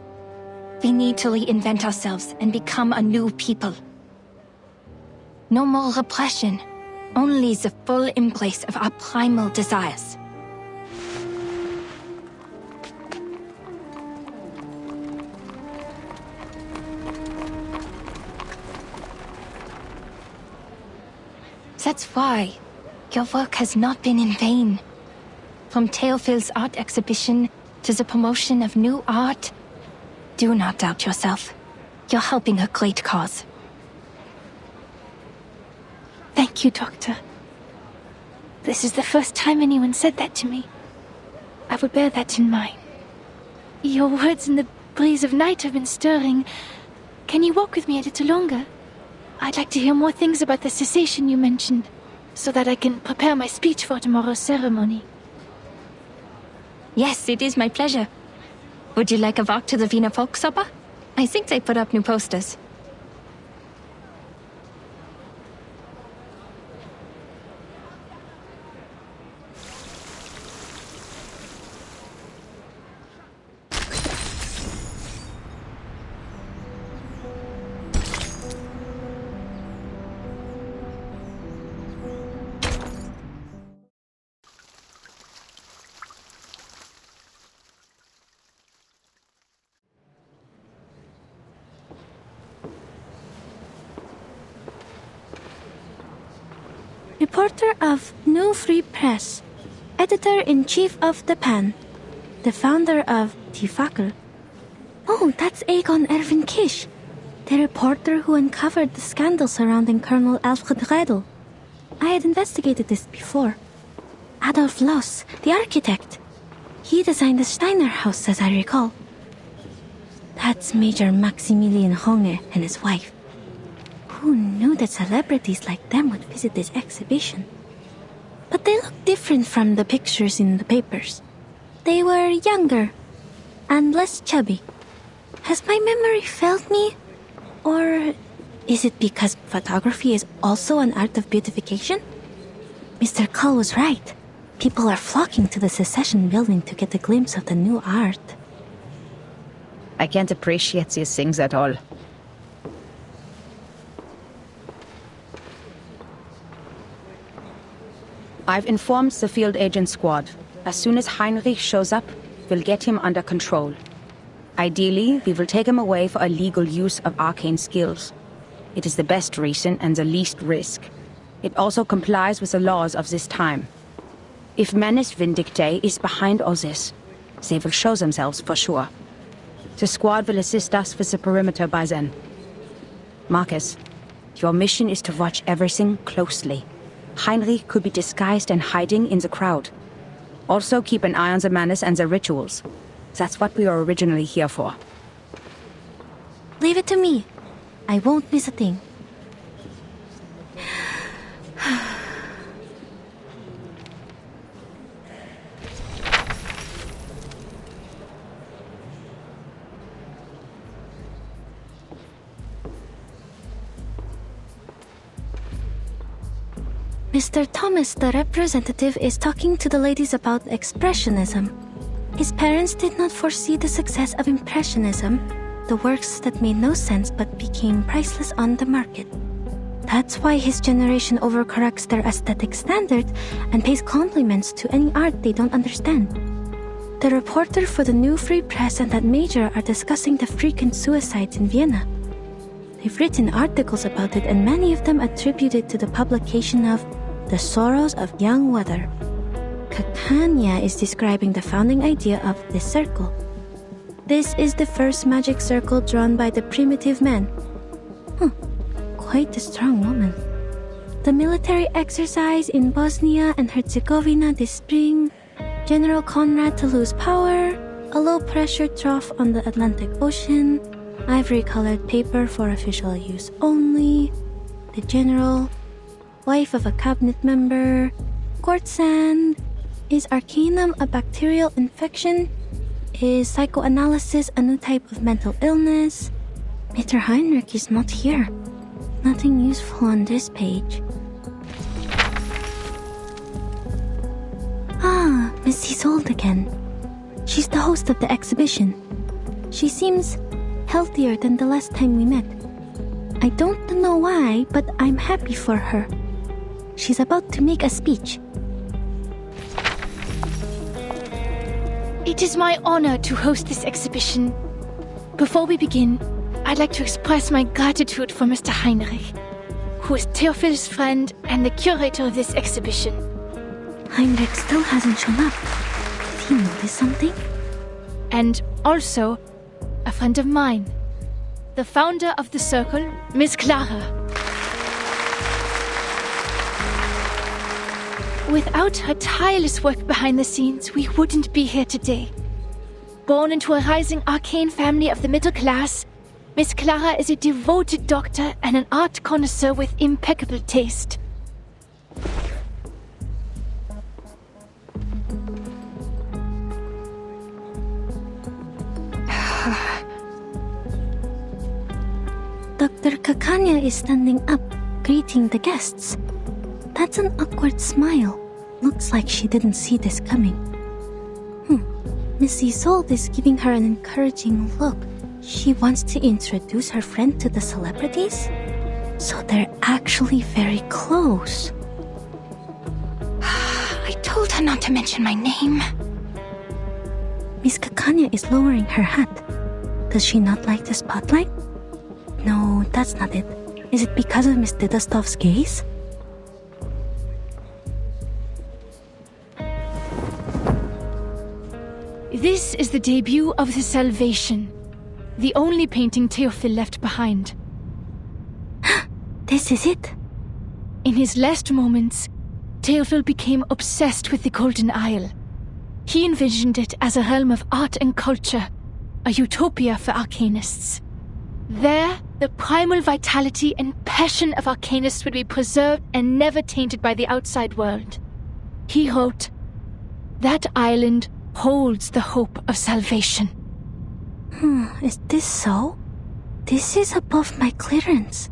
We need to reinvent ourselves and become a new people. No more repression, only the full embrace of our primal desires. That's why your work has not been in vain. From Theophil's art exhibition to the promotion of new art, do not doubt yourself. You're helping a great cause. Thank you, Doctor. This is the first time anyone said that to me. I will bear that in mind. Your words in the breeze of night have been stirring. Can you walk with me a little longer? I'd like to hear more things about the cessation you mentioned, so that I can prepare my speech for tomorrow's ceremony. Yes, it is my pleasure. Would you like a walk to the Wiener Volksoper? I think they put up new posters. Reporter of New Free Press, Editor-in-Chief of the Pan, the founder of Die Fackel. Oh, that's Egon Erwin Kisch, the reporter who uncovered the scandal surrounding Colonel Alfred Redl. I had investigated this before. Adolf Loos, the architect. He designed the Steiner house, as I recall. That's Major Maximilian Runge and his wife. Who knew that celebrities like them would visit this exhibition? But they look different from the pictures in the papers. They were younger and less chubby. Has my memory failed me? Or is it because photography is also an art of beautification? Mr. Cull was right. People are flocking to the Secession building to get a glimpse of the new art. I can't appreciate these things at all. I've informed the field agent squad. As soon as Heinrich shows up, we'll get him under control. Ideally, we will take him away for illegal use of arcane skills. It is the best reason and the least risk. It also complies with the laws of this time. If Menace Vindictae is behind all this, they will show themselves for sure. The squad will assist us with the perimeter by then. Marcus, your mission is to watch everything closely. Heinrich could be disguised and hiding in the crowd. Also keep an eye on the Menace and the rituals. That's what we were originally here for. Leave it to me. I won't miss a thing. Mr. Thomas, the representative, is talking to the ladies about Expressionism. His parents did not foresee the success of Impressionism, the works that made no sense but became priceless on the market. That's why his generation overcorrects their aesthetic standards and pays compliments to any art they don't understand. The reporter for the New Free Press and that major are discussing the frequent suicides in Vienna. They've written articles about it, and many of them attribute it to the publication of The Sorrows of Young Weather. Kakanya is describing the founding idea of this circle. This is the first magic circle drawn by the primitive man. Quite a strong woman. The military exercise in Bosnia and Herzegovina this spring, General Conrad to lose power, a low-pressure trough on the Atlantic Ocean, ivory-colored paper for official use only, the general, wife of a cabinet member, court sand, is arcanum a bacterial infection? Is psychoanalysis a new type of mental illness? Mr. Heinrich is not here. Nothing useful on this page. Miss Isolde again. She's the host of the exhibition. She seems healthier than the last time we met. I don't know why, but I'm happy for her. She's about to make a speech. It is my honor to host this exhibition. Before we begin, I'd like to express my gratitude for Mr. Heinrich, who is Theophil's friend and the curator of this exhibition. Heinrich still hasn't shown up. Did he notice something? And also, a friend of mine, the founder of the circle, Miss Clara. Without her tireless work behind the scenes, we wouldn't be here today. Born into a rising arcane family of the middle class, Miss Clara is a devoted doctor and an art connoisseur with impeccable taste. Dr. Kakanya is standing up, greeting the guests. That's an awkward smile. Looks like she didn't see this coming. Miss Isolde is giving her an encouraging look. She wants to introduce her friend to the celebrities? So they're actually very close. I told her not to mention my name. Miss Kakanya is lowering her hat. Does she not like the spotlight? No, that's not it. Is it because of Miss Didastov's gaze? This is the debut of The Salvation, the only painting Theophil left behind. This is it? In his last moments, Theophil became obsessed with the Golden Isle. He envisioned it as a realm of art and culture, a utopia for arcanists. There, the primal vitality and passion of arcanists would be preserved and never tainted by the outside world. He wrote, "That island holds the hope of salvation." Is this so? This is above my clearance.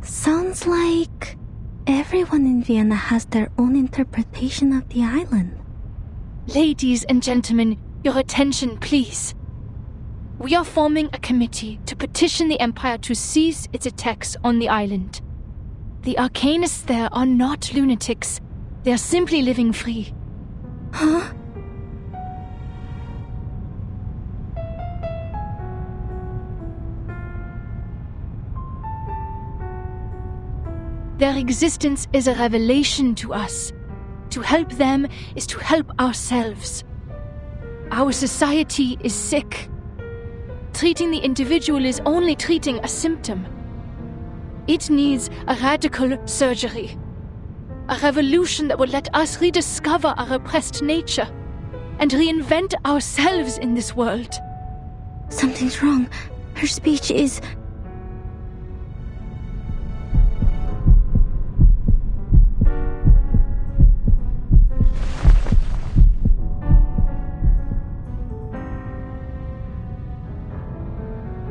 Sounds like everyone in Vienna has their own interpretation of the island. Ladies and gentlemen, your attention, please. We are forming a committee to petition the Empire to cease its attacks on the island. The arcanists there are not lunatics. They are simply living free. Huh? Their existence is a revelation to us. To help them is to help ourselves. Our society is sick. Treating the individual is only treating a symptom. It needs a radical surgery. A revolution that will let us rediscover our repressed nature and reinvent ourselves in this world. Something's wrong. Her speech is...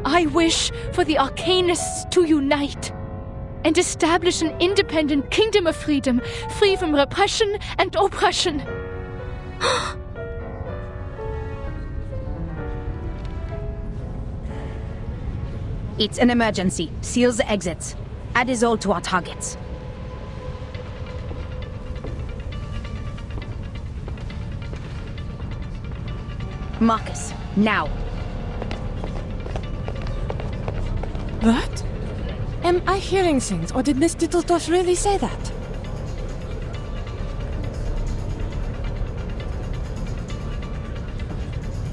I wish for the arcanists to unite and establish an independent kingdom of freedom, free from repression and oppression. It's an emergency. Seal the exits. Add Isolde to our targets. Marcus, now. What? Am I hearing things, or did Miss Dittledoff really say that?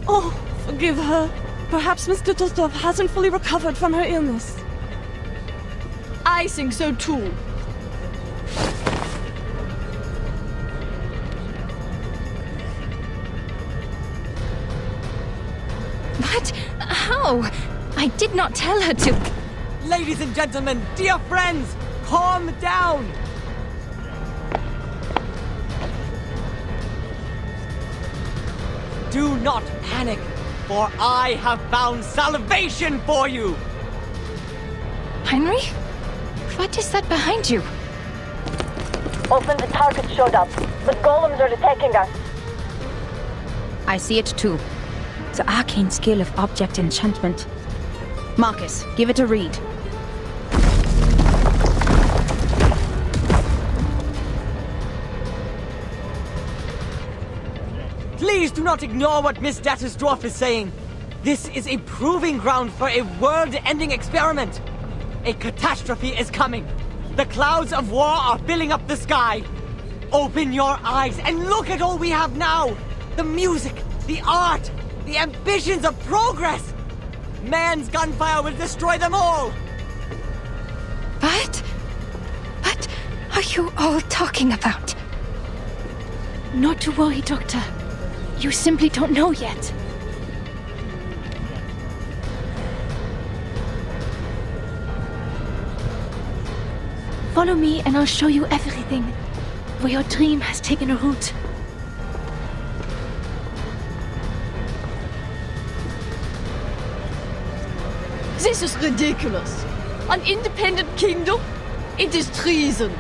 Oh, forgive her. Perhaps Miss Dittledoff hasn't fully recovered from her illness. I think so too. But how? I did not tell her to. Ladies and gentlemen, dear friends, calm down! Do not panic, for I have found salvation for you! Henry? What is that behind you? Often the target showed up. The golems are attacking us. I see it too. The arcane skill of object enchantment. Marcus, give it a read. Please do not ignore what Miss Dattersdorf is saying. This is a proving ground for a world-ending experiment. A catastrophe is coming. The clouds of war are filling up the sky. Open your eyes and look at all we have now. The music, the art, the ambitions of progress. Man's gunfire will destroy them all. What are you all talking about? Not to worry, Doctor. You simply don't know yet. Follow me and I'll show you everything. Where your dream has taken a root. This is ridiculous. An independent kingdom? It is treason.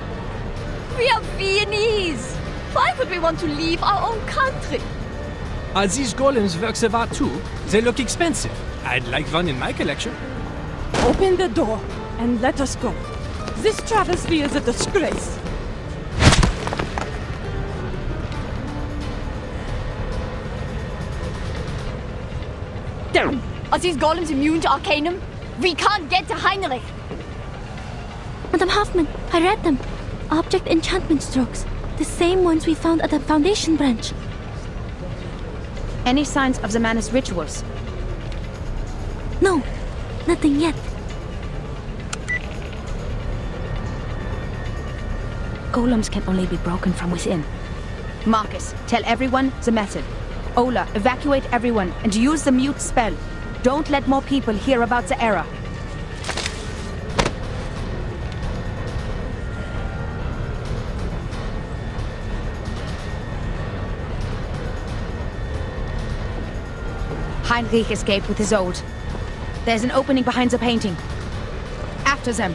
We are Viennese. Why would we want to leave our own country? Are these golems works of art too? They look expensive. I'd like one in my collection. Open the door and let us go. This travesty is a disgrace. Are these golems immune to Arcanum? We can't get to Heinrich. Madame Hoffman, I read them. Object enchantment strokes. The same ones we found at the Foundation branch. Any signs of the Manus rituals? No, nothing yet. Golems can only be broken from within. Marcus, tell everyone the method. Ola, evacuate everyone and use the mute spell. Don't let more people hear about the error. Heinrich escaped with Isolde. There's an opening behind the painting. After them.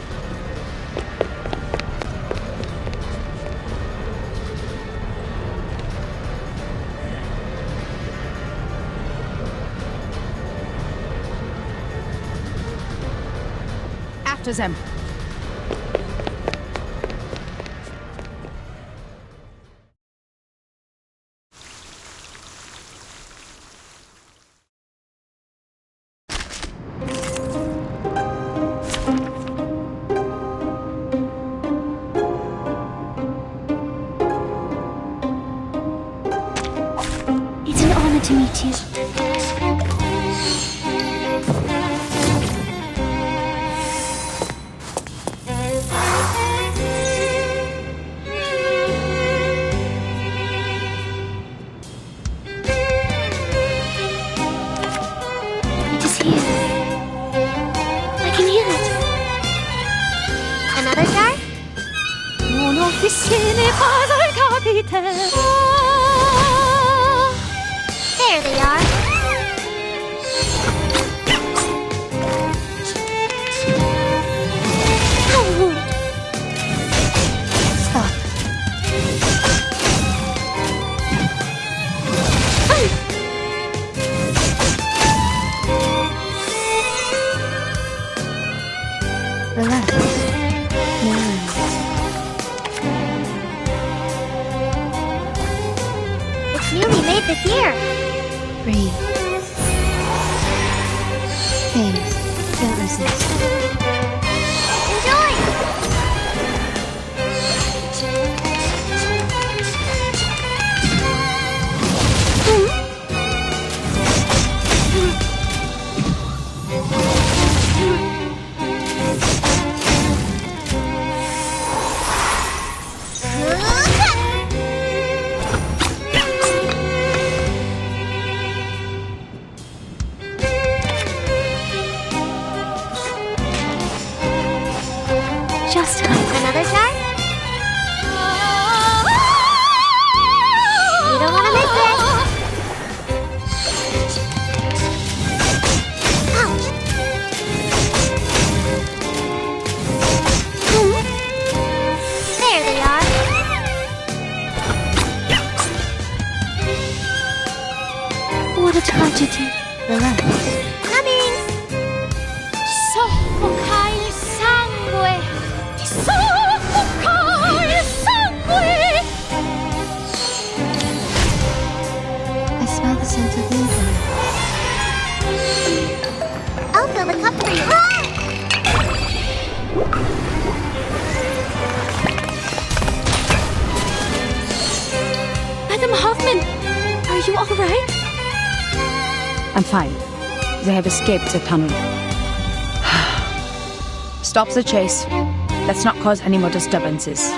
After them. It's an honor to meet you. It is here. I can hear it. Another jar? Mon officier n'est pas un capitaine. There they are. Relax. Coming! Sophocare sangue! Sophocare sangue! I smell the scent of lucevan. I'll fill the cup for you. Madam Hoffman, are you all right? I'm fine. They have escaped the tunnel. Stop the chase. Let's not cause any more disturbances.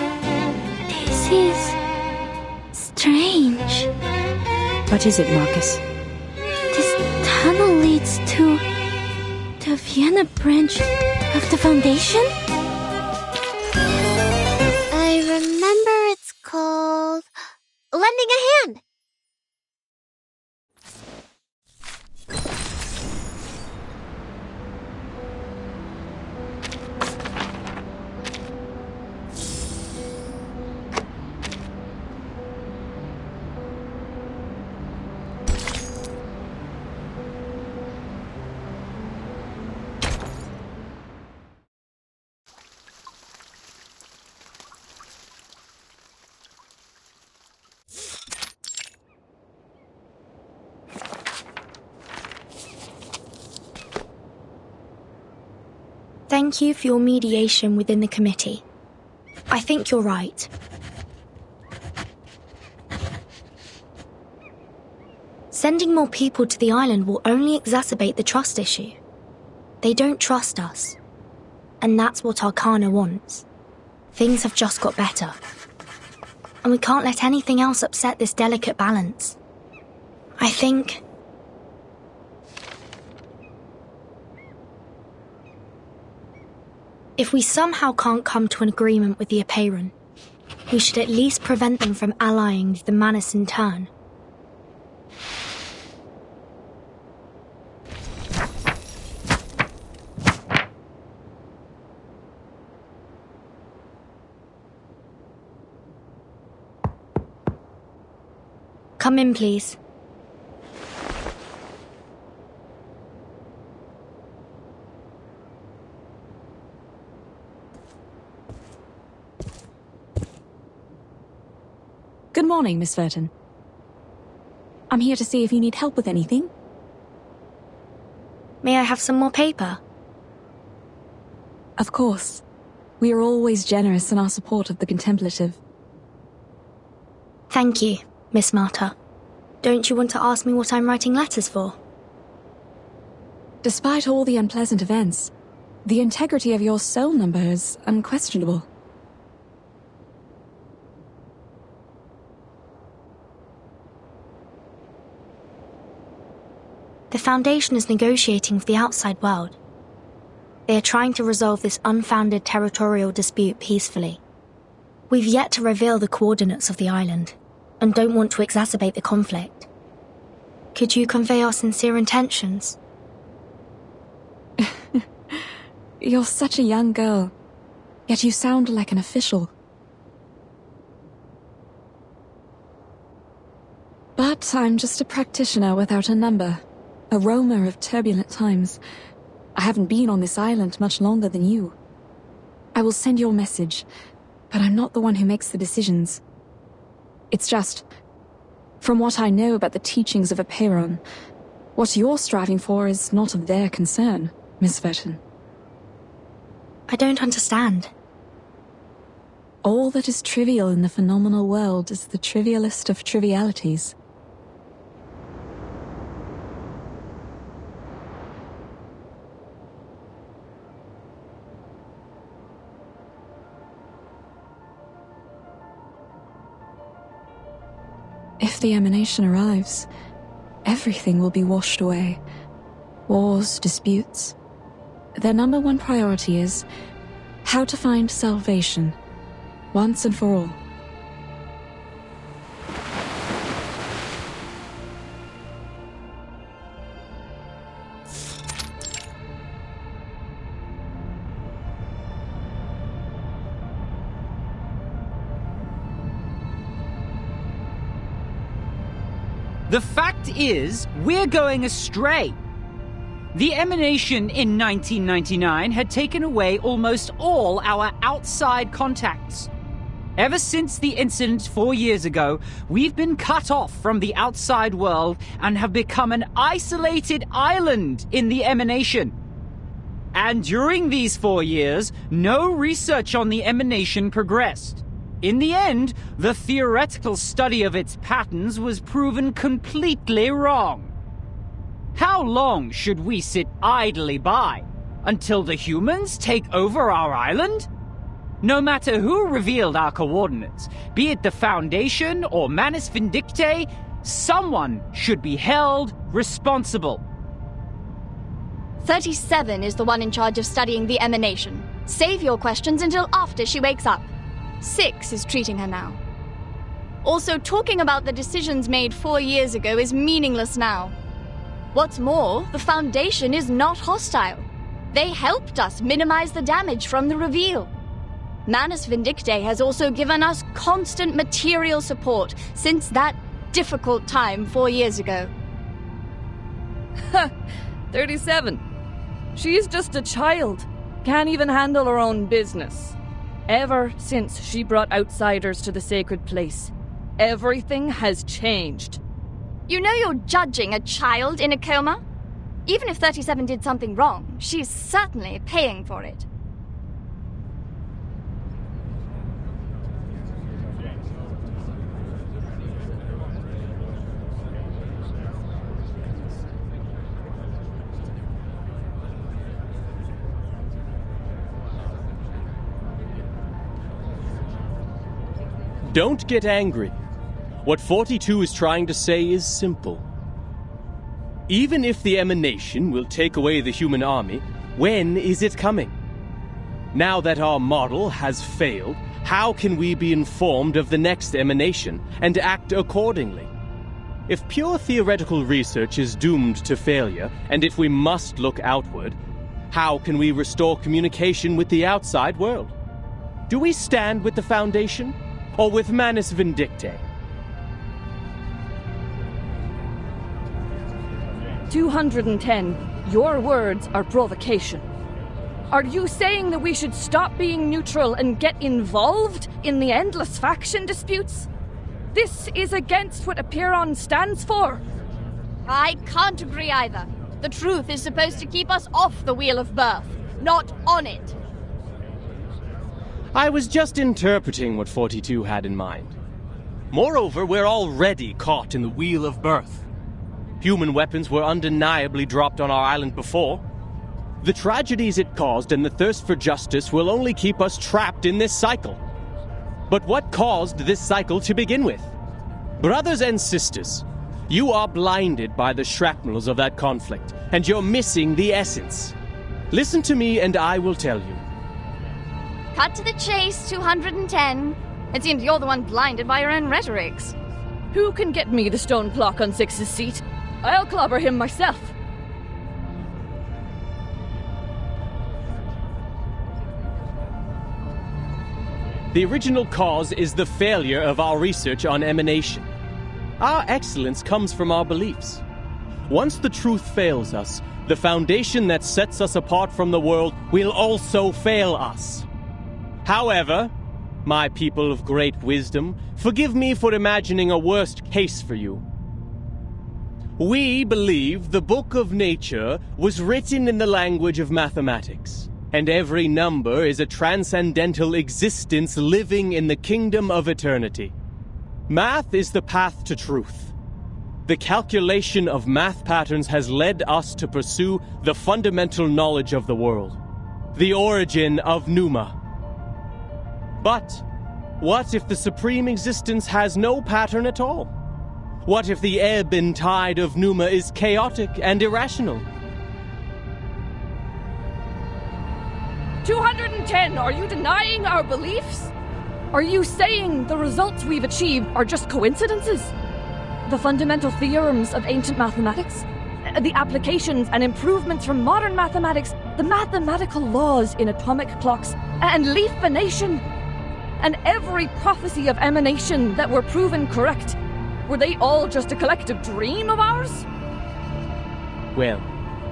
This is strange. What is it, Marcus? This tunnel leads to the Vienna branch of the Foundation? I remember it's called lending a hand. Thank you for your mediation within the committee. I think you're right. Sending more people to the island will only exacerbate the trust issue. They don't trust us. And that's what Arcana wants. Things have just got better. And we can't let anything else upset this delicate balance. I think... if we somehow can't come to an agreement with the Apeiron, we should at least prevent them from allying with the Manus in turn. Come in, please. Good morning, Miss Verton. I'm here to see if you need help with anything. May I have some more paper? Of course. We are always generous in our support of the contemplative. Thank you, Miss Marta. Don't you want to ask me what I'm writing letters for? Despite all the unpleasant events, the integrity of your soul number is unquestionable. The Foundation is negotiating with the outside world. They are trying to resolve this unfounded territorial dispute peacefully. We've yet to reveal the coordinates of the island, and don't want to exacerbate the conflict. Could you convey our sincere intentions? You're such a young girl, yet you sound like an official. But I'm just a practitioner without a number. A roamer of turbulent times. I haven't been on this island much longer than you. I will send your message, but I'm not the one who makes the decisions. It's just, from what I know about the teachings of Apeiron, what you're striving for is not of their concern, Miss Verton. I don't understand. All that is trivial in the phenomenal world is the trivialist of trivialities. If the emanation arrives, everything will be washed away. Wars, disputes. Their number one priority is how to find salvation, once and for all. The fact is, we're going astray. The emanation in 1999 had taken away almost all our outside contacts. Ever since the incident 4 years ago, we've been cut off from the outside world and have become an isolated island in the emanation. And during these 4 years, no research on the emanation progressed. In the end, the theoretical study of its patterns was proven completely wrong. How long should we sit idly by? Until the humans take over our island? No matter who revealed our coordinates, be it the Foundation or Manus Vindictae, someone should be held responsible. 37 is the one in charge of studying the emanation. Save your questions until after she wakes up. 6 is treating her now. Also, talking about the decisions made 4 years ago is meaningless now. What's more, the Foundation is not hostile. They helped us minimize the damage from the reveal. Manus Vindictae has also given us constant material support since that difficult time 4 years ago. 37. She's just a child. Can't even handle her own business. Ever since she brought outsiders to the sacred place, everything has changed. You know you're judging a child in a coma? Even if 37 did something wrong, she's certainly paying for it. Don't get angry. What 42 is trying to say is simple. Even if the emanation will take away the human army, when is it coming? Now that our model has failed, how can we be informed of the next emanation and act accordingly? If pure theoretical research is doomed to failure, and if we must look outward, how can we restore communication with the outside world? Do we stand with the Foundation, or with Manus Vindictae? 210. Your words are provocation. Are you saying that we should stop being neutral and get involved in the endless faction disputes? This is against what Apeiron stands for. I can't agree either. The truth is supposed to keep us off the Wheel of Birth, not on it. I was just interpreting what 42 had in mind. Moreover, we're already caught in the Wheel of Birth. Human weapons were undeniably dropped on our island before. The tragedies it caused and the thirst for justice will only keep us trapped in this cycle. But what caused this cycle to begin with? Brothers and sisters, you are blinded by the shrapnels of that conflict, and you're missing the essence. Listen to me and I will tell you. Cut to the chase, 210. It seems you're the one blinded by your own rhetorics. Who can get me the stone clock on Six's seat? I'll clobber him myself. The original cause is the failure of our research on emanation. Our excellence comes from our beliefs. Once the truth fails us, the foundation that sets us apart from the world will also fail us. However, my people of great wisdom, forgive me for imagining a worst case for you. We believe the book of nature was written in the language of mathematics, and every number is a transcendental existence living in the kingdom of eternity. Math is the path to truth. The calculation of math patterns has led us to pursue the fundamental knowledge of the world, the origin of Pneuma. But what if the supreme existence has no pattern at all? What if the ebb and tide of Pneuma is chaotic and irrational? 210, are you denying our beliefs? Are you saying the results we've achieved are just coincidences? The fundamental theorems of ancient mathematics? The applications and improvements from modern mathematics? The mathematical laws in atomic clocks and leafination? And every prophecy of emanation that were proven correct, were they all just a collective dream of ours? Well,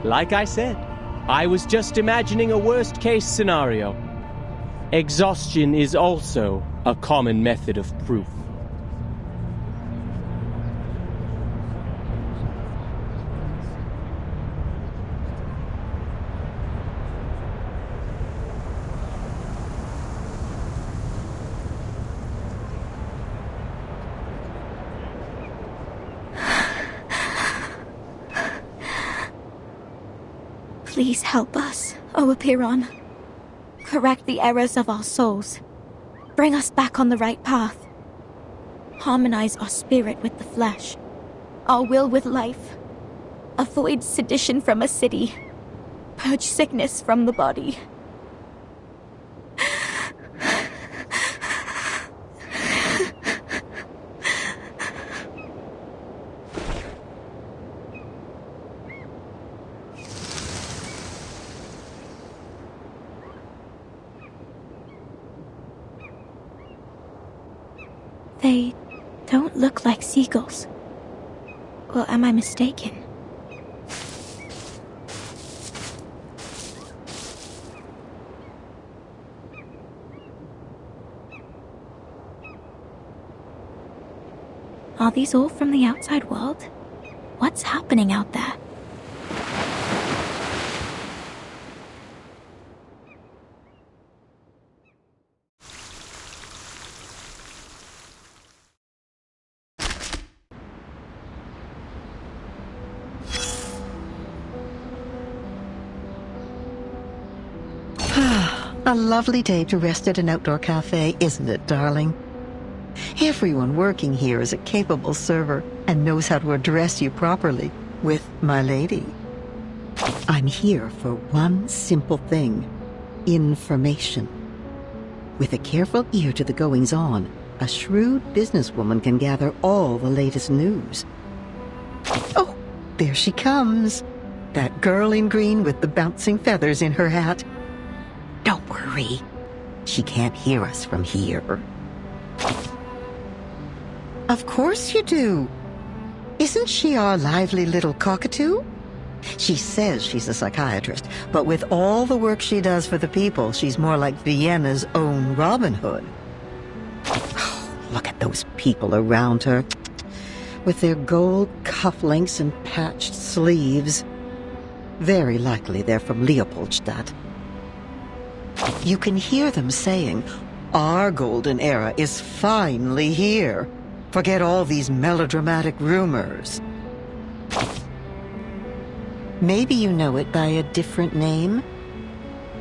Like I said, I was just imagining a worst-case scenario. Exhaustion is also a common method of proof. Please help us, O Apeiron. Correct the errors of our souls. Bring us back on the right path. Harmonize our spirit with the flesh, our will with life. Avoid sedition from a city. Purge sickness from the body. They don't look like seagulls. Or am I mistaken? Are these all from the outside world? What's happening out there? A lovely day to rest at an outdoor cafe, isn't it, darling? Everyone working here is a capable server and knows how to address you properly with my lady. I'm here for one simple thing: information. With a careful ear to the goings-on, a shrewd businesswoman can gather all the latest news. Oh, there she comes. That girl in green with the bouncing feathers in her hat. Don't worry. She can't hear us from here. Of course you do. Isn't she our lively little cockatoo? She says she's a psychiatrist, but with all the work she does for the people, she's more like Vienna's own Robin Hood. Oh, look at those people around her, with their gold cufflinks and patched sleeves. Very likely they're from Leopoldstadt. You can hear them saying, "Our golden era is finally here. Forget all these melodramatic rumors." Maybe you know it by a different name?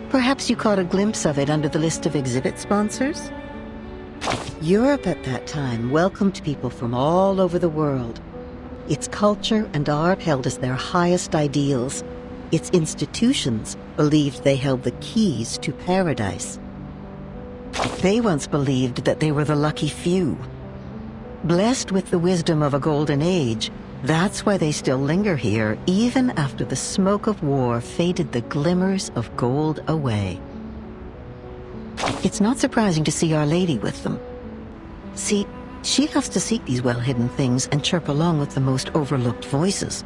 Perhaps you caught a glimpse of it under the list of exhibit sponsors? Europe at that time welcomed people from all over the world. Its culture and art held as their highest ideals. Its institutions believed they held the keys to paradise. They once believed that they were the lucky few. Blessed with the wisdom of a golden age, that's why they still linger here, even after the smoke of war faded the glimmers of gold away. It's not surprising to see Our Lady with them. See, she loves to seek these well-hidden things and chirp along with the most overlooked voices.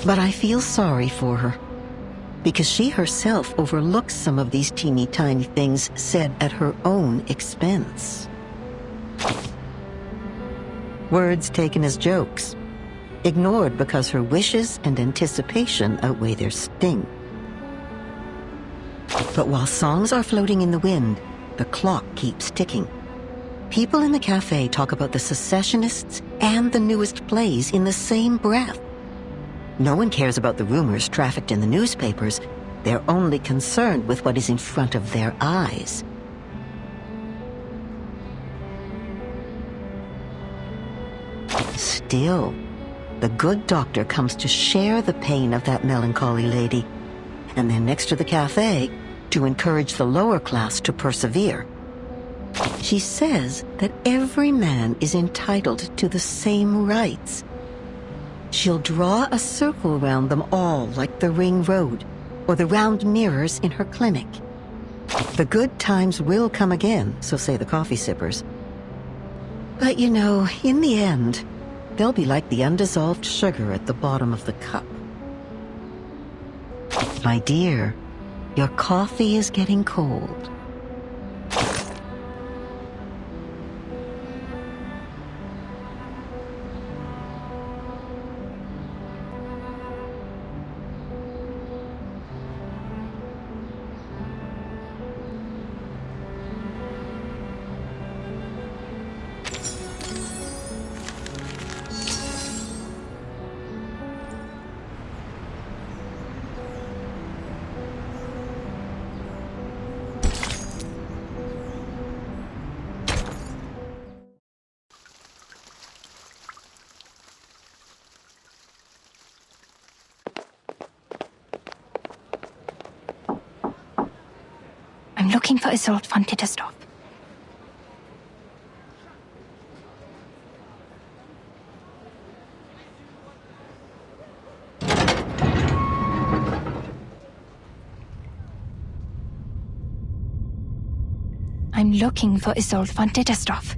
But I feel sorry for her, because she herself overlooks some of these teeny-tiny things said at her own expense. Words taken as jokes, ignored because her wishes and anticipation outweigh their sting. But while songs are floating in the wind, the clock keeps ticking. People in the cafe talk about the secessionists and the newest plays in the same breath. No one cares about the rumors trafficked in the newspapers. They're only concerned with what is in front of their eyes. Still, the good doctor comes to share the pain of that melancholy lady, and then next to the cafe, to encourage the lower class to persevere. She says that every man is entitled to the same rights. She'll draw a circle around them all like the ring road, or the round mirrors in her clinic. The good times will come again, so say the coffee sippers. But you know, in the end, They'll be like the undissolved sugar at the bottom of the cup. My dear, your coffee is getting cold. I'm looking for Isolde von Tittersdorf. I'm looking for Isolde von Tittersdorf.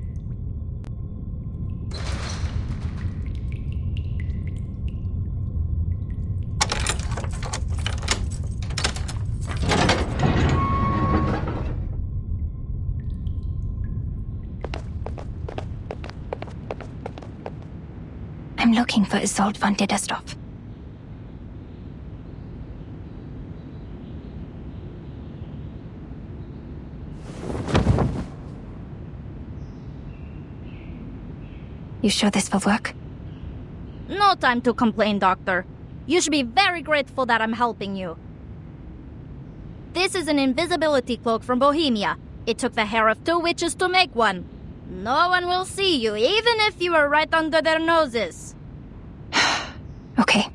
I'm looking for Isolde von Tittersdorf. You sure this will work? No time to complain, Doctor. You should be very grateful that I'm helping you. This is an invisibility cloak from Bohemia. It took the hair of 2 witches to make one. No one will see you, even if you were right under their noses. Okay.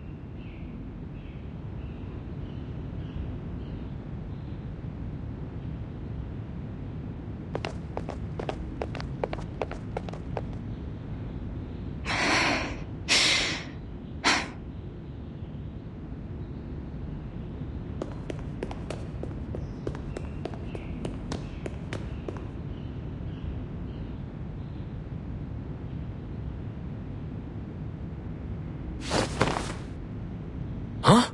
Huh?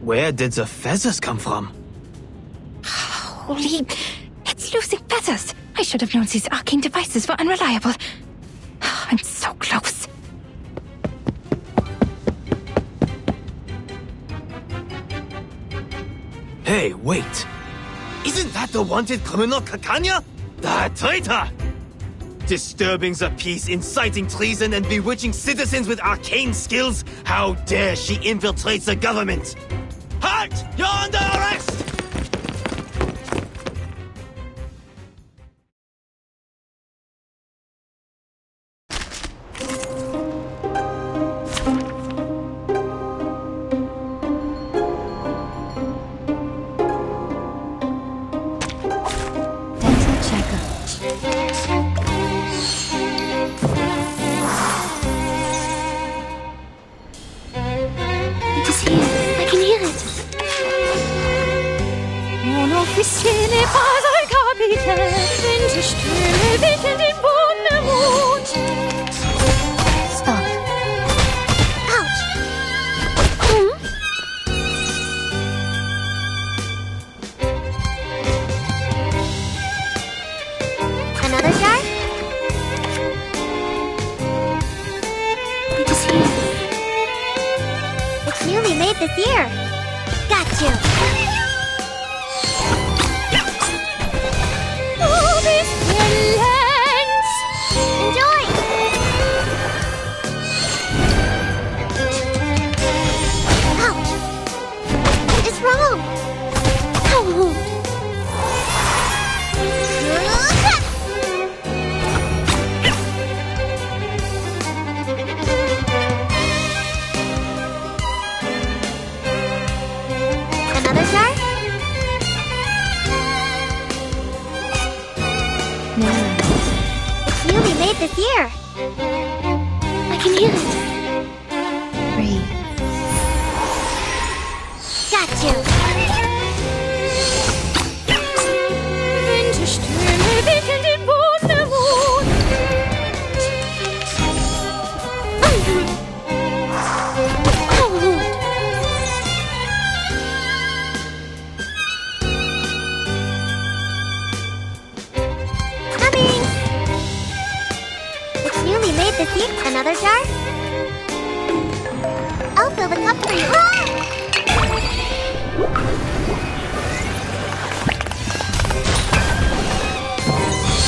Where did the feathers come from? Holy... It's losing feathers! I should have known these arcane devices were unreliable. I'm so close. Hey, wait. Isn't that the wanted criminal Kakanya? The traitor! Disturbing the peace, inciting treason, and bewitching citizens with arcane skills? How dare she infiltrate the government? Halt! You're under arrest! Another jar? It's newly made this year. Got you. Oh, this brilliance! Enjoy! Ouch! What is wrong? Oh. Another jar? Another jar? I'll fill the cup for you.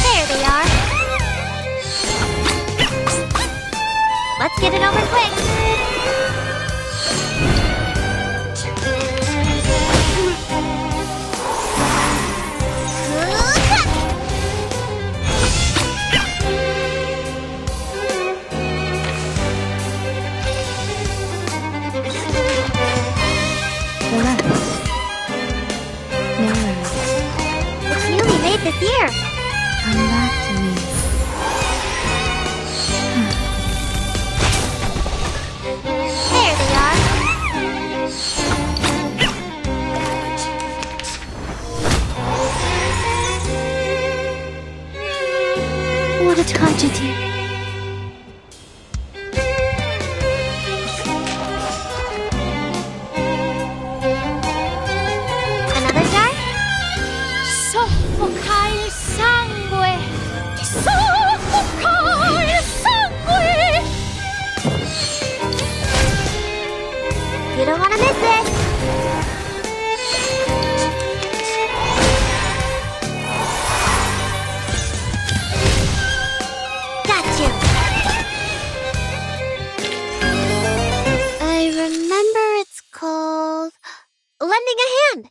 There they are. Let's get it over quick. This year. Come back to me. There they are. What a tragedy. Another jar? Soffocare sangue! Soffocare sangue! You don't want to miss it. Got you. I remember it's called lending a hand.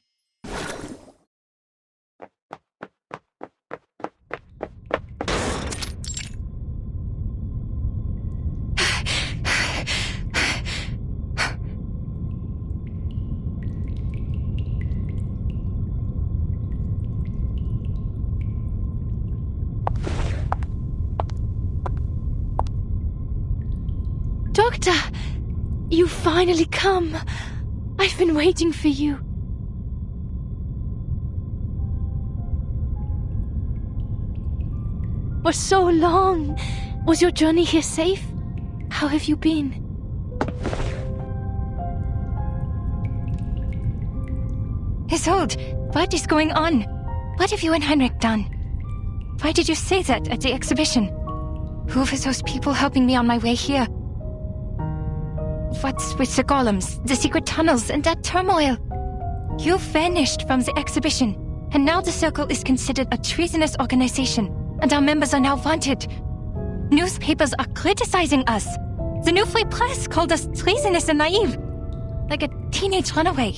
Doctor! You finally come. I've been waiting for you. For so long. Was your journey here safe? How have you been? Isolde, what is going on? What have you and Heinrich done? Why did you say that at the exhibition? Who were those people helping me on my way here? What's with the golems, the secret tunnels, and that turmoil? You vanished from the exhibition, and now the Circle is considered a treasonous organization, and our members are now wanted. Newspapers are criticizing us. The New Free Press called us treasonous and naive, like a teenage runaway.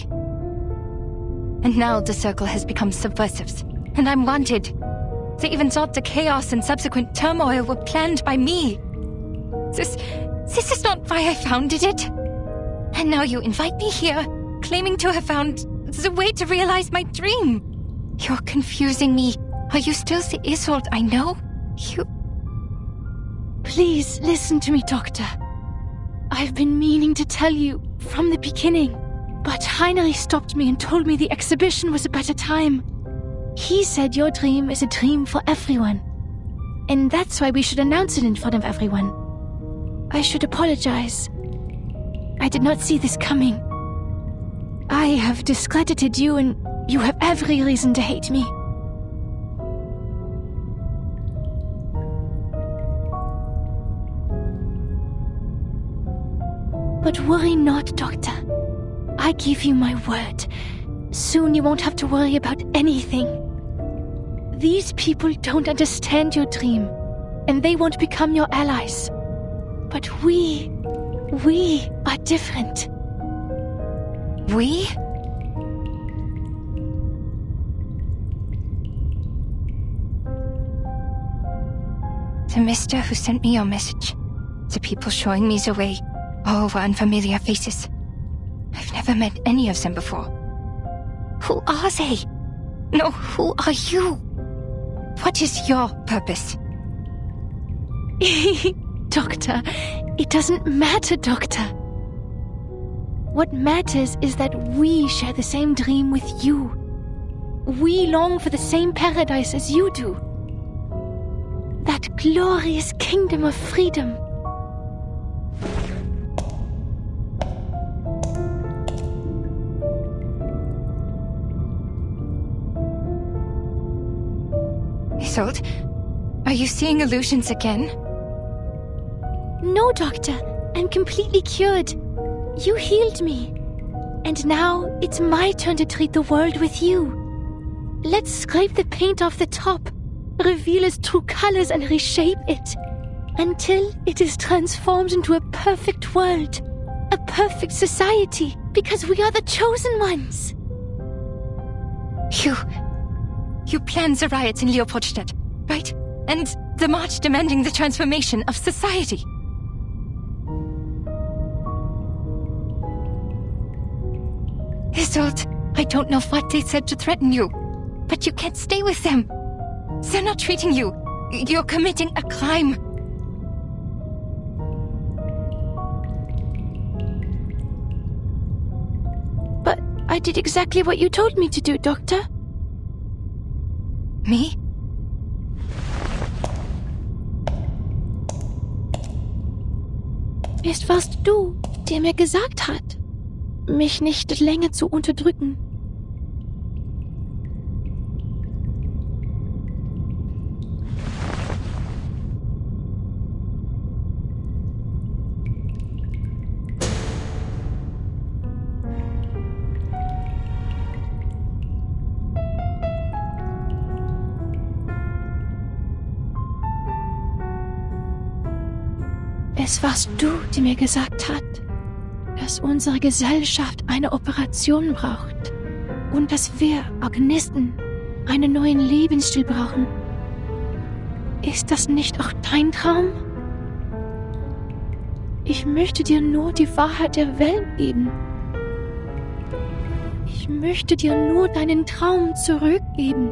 And now the Circle has become subversives, and I'm wanted. They even thought the chaos and subsequent turmoil were planned by me. This is not why I founded it. And now you invite me here, claiming to have found the way to realize my dream. You're confusing me. Are you still the Isolde I know? You... Please listen to me, Doctor. I've been meaning to tell you from the beginning, but Heinrich stopped me and told me the exhibition was a better time. He said your dream is a dream for everyone. And that's why we should announce it in front of everyone. I should apologize. I did not see this coming. I have discredited you, and you have every reason to hate me. But worry not, Doctor. I give you my word. Soon you won't have to worry about anything. These people don't understand your dream, and they won't become your allies. But we are different. We? The mister who sent me your message. The people showing me the way. All were unfamiliar faces. I've never met any of them before. Who are they? No, who are you? What is your purpose? Doctor, it doesn't matter, Doctor. What matters is that we share the same dream with you. We long for the same paradise as you do. That glorious kingdom of freedom. Isolde, are you seeing illusions again? No, Doctor. I'm completely cured. You healed me. And now it's my turn to treat the world with you. Let's scrape the paint off the top, reveal its true colors and reshape it, until it is transformed into a perfect world, a perfect society, because we are the chosen ones. You planned the riots in Leopoldstadt, right? And the march demanding the transformation of society. Isolde, I don't know what they said to threaten you, but you can't stay with them. They're not treating you. You're committing a crime. But I did exactly what you told me to do, Doctor. Me? Es warst du, der mir gesagt hat, mich nicht länger zu unterdrücken. Es warst du, die mir gesagt hat, dass unsere Gesellschaft eine Operation braucht und dass wir Organisten einen neuen Lebensstil brauchen. Ist das nicht auch dein Traum? Ich möchte dir nur die Wahrheit der Welt geben. Ich möchte dir nur deinen Traum zurückgeben.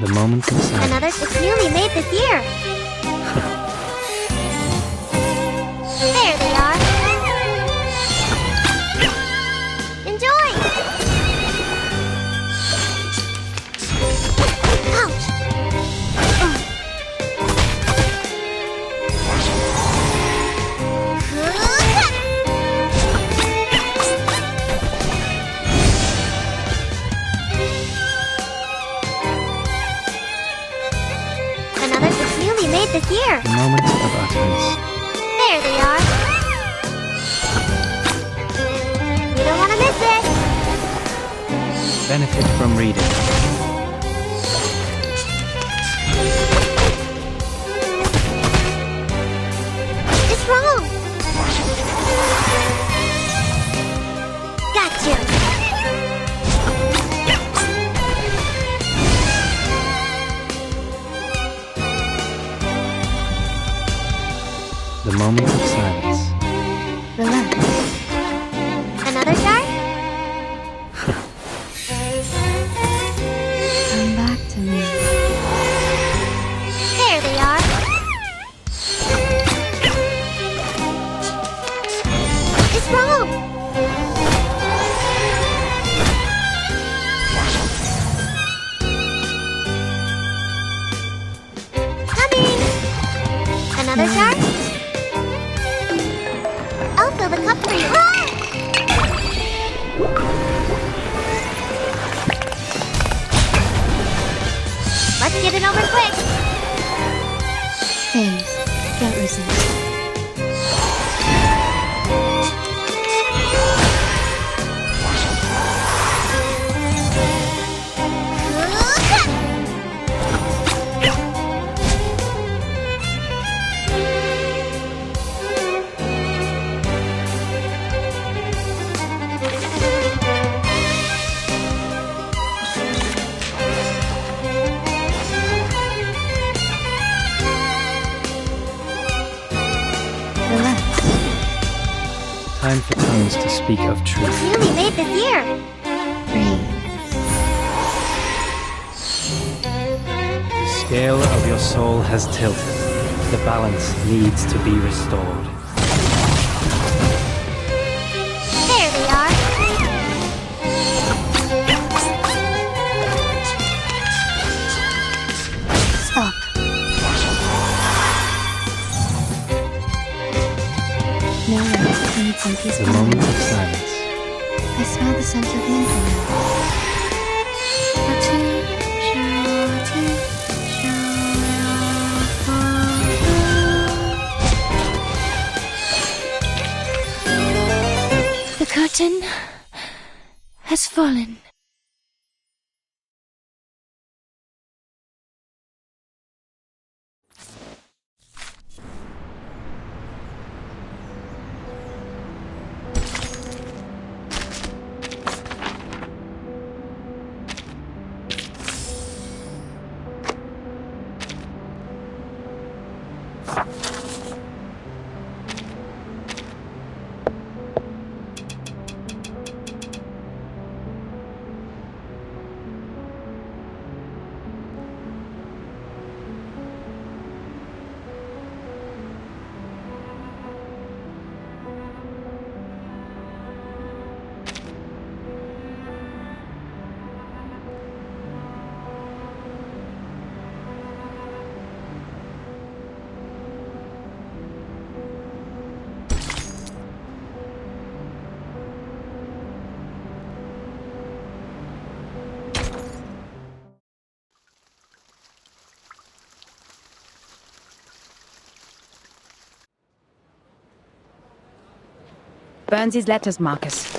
The moment of silence. Another 6 newly made this year. There they are. Enjoy! Ouch! Another 6 newly made this year. The moment of utterance. There they are. You don't want to miss it. Benefit from reading. It's wrong. Gotcha. The moment of silence. Relax. Another jar? Come back to me. There they are. It's wrong. Coming. Another jar? I'll fill the cup for you. Ah! Let's get it over quick. Thanks. Get resist. seems to speak of truth. Really late this year. The scale of your soul has tilted. The balance needs to be restored. There they are. Stop. No one needs some peace. The moment of silence. I smell the scent of mental now. The curtain has fallen. Burns' letters, Marcus.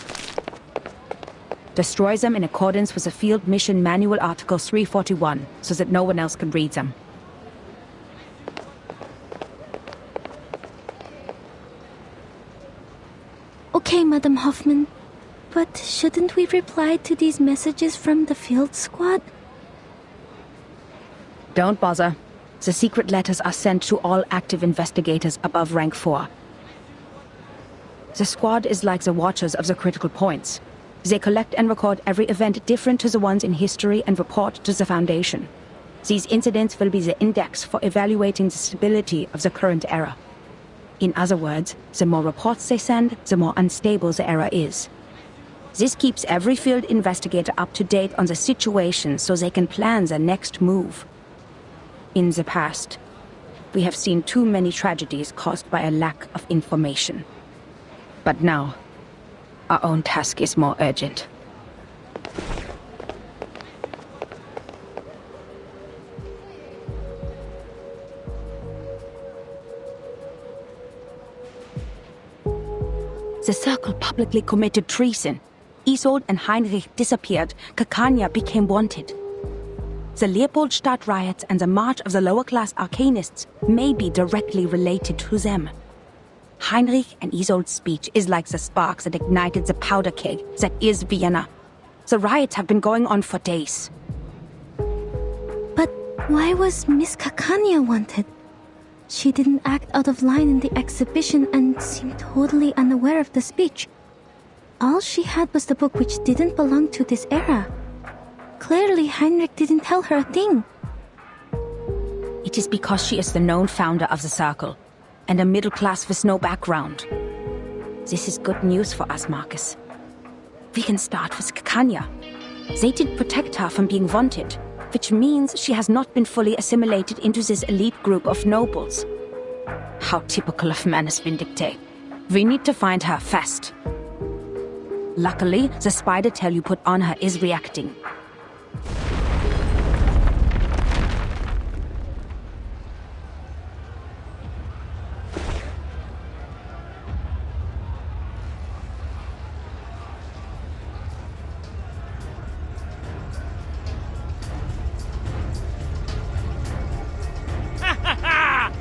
Destroy them in accordance with the Field Mission Manual Article 341, so that no one else can read them. Okay, Madam Hoffman. But shouldn't we reply to these messages from the field squad? Don't bother. The secret letters are sent to all active investigators above rank 4. The squad is like the watchers of the critical points. They collect and record every event different to the ones in history and report to the Foundation. These incidents will be the index for evaluating the stability of the current era. In other words, the more reports they send, the more unstable the era is. This keeps every field investigator up to date on the situation so they can plan their next move. In the past, we have seen too many tragedies caused by a lack of information. But now, our own task is more urgent. The Circle publicly committed treason. Isolde and Heinrich disappeared. Kakanya became wanted. The Leopoldstadt riots and the march of the lower-class arcanists may be directly related to them. Heinrich and Isolde's speech is like the spark that ignited the powder keg that is Vienna. The riots have been going on for days. But why was Miss Kakanya wanted? She didn't act out of line in the exhibition and seemed totally unaware of the speech. All she had was the book which didn't belong to this era. Clearly, Heinrich didn't tell her a thing. It is because she is the known founder of the Circle, and a middle class with no background. This is good news for us, Marcus. We can start with Kakanya. They did protect her from being wanted, which means she has not been fully assimilated into this elite group of nobles. How typical of Manus Vindicte. We need to find her fast. Luckily, the spider tail you put on her is reacting.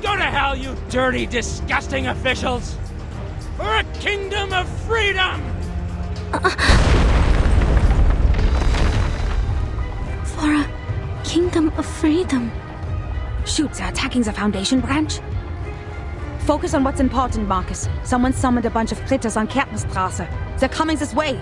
Go to hell, you dirty, disgusting officials! For a kingdom of freedom! For a kingdom of freedom. Shoot, they're attacking the Foundation branch. Focus on what's important, Marcus. Someone summoned a bunch of critters on Kärtnerstraße. They're coming this way.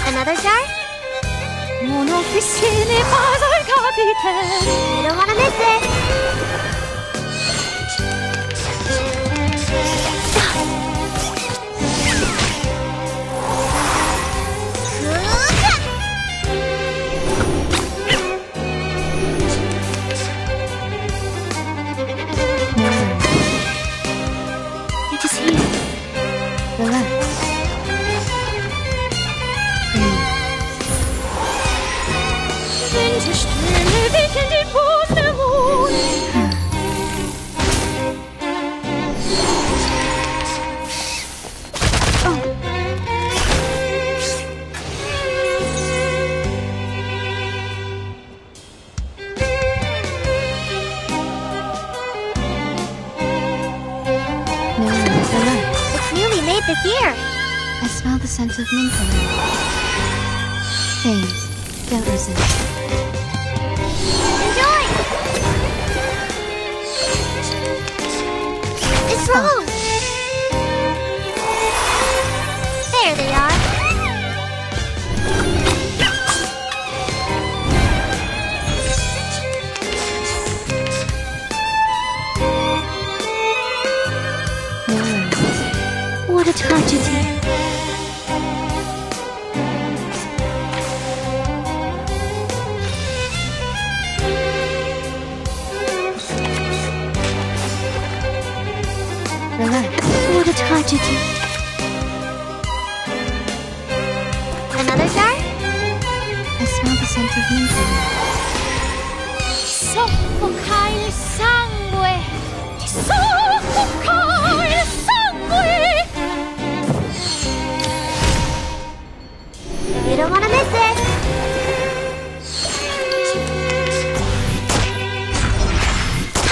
Another jar? Mon officier n'est pas un capitaine. You don't want to miss it. It is here. Relax. It's newly made this year. I smell the scent of mint already. Thanks. Don't resist. Enjoy! It's wrong! There they are. What a tragedy. Relax. What a tragedy. Another jar? I smell the scent of mint. Soffoca il sangue! Soffoca il sangue! You don't want to miss it.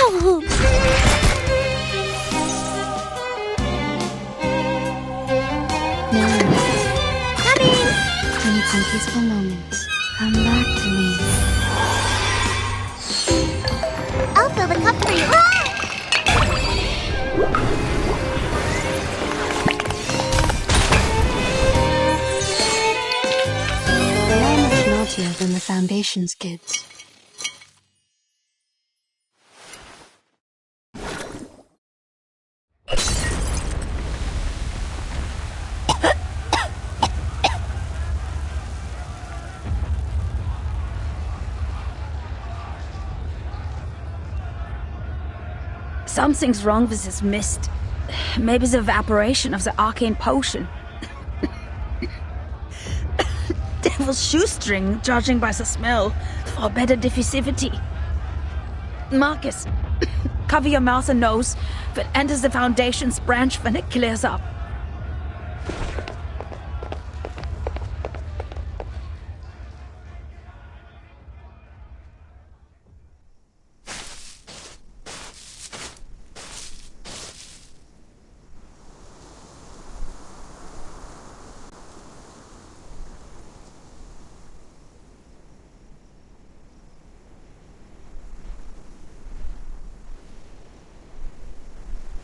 Oh. Coming! When it's in peaceful moments, come back to me. I'll fill the cup for you. They are much naughtier than the Foundation's kids. Something's wrong with this mist. Maybe the evaporation of the arcane potion. Devil's shoestring, judging by the smell, for better diffusivity. Marcus, cover your mouth and nose, but enter the Foundation's branch when it clears up.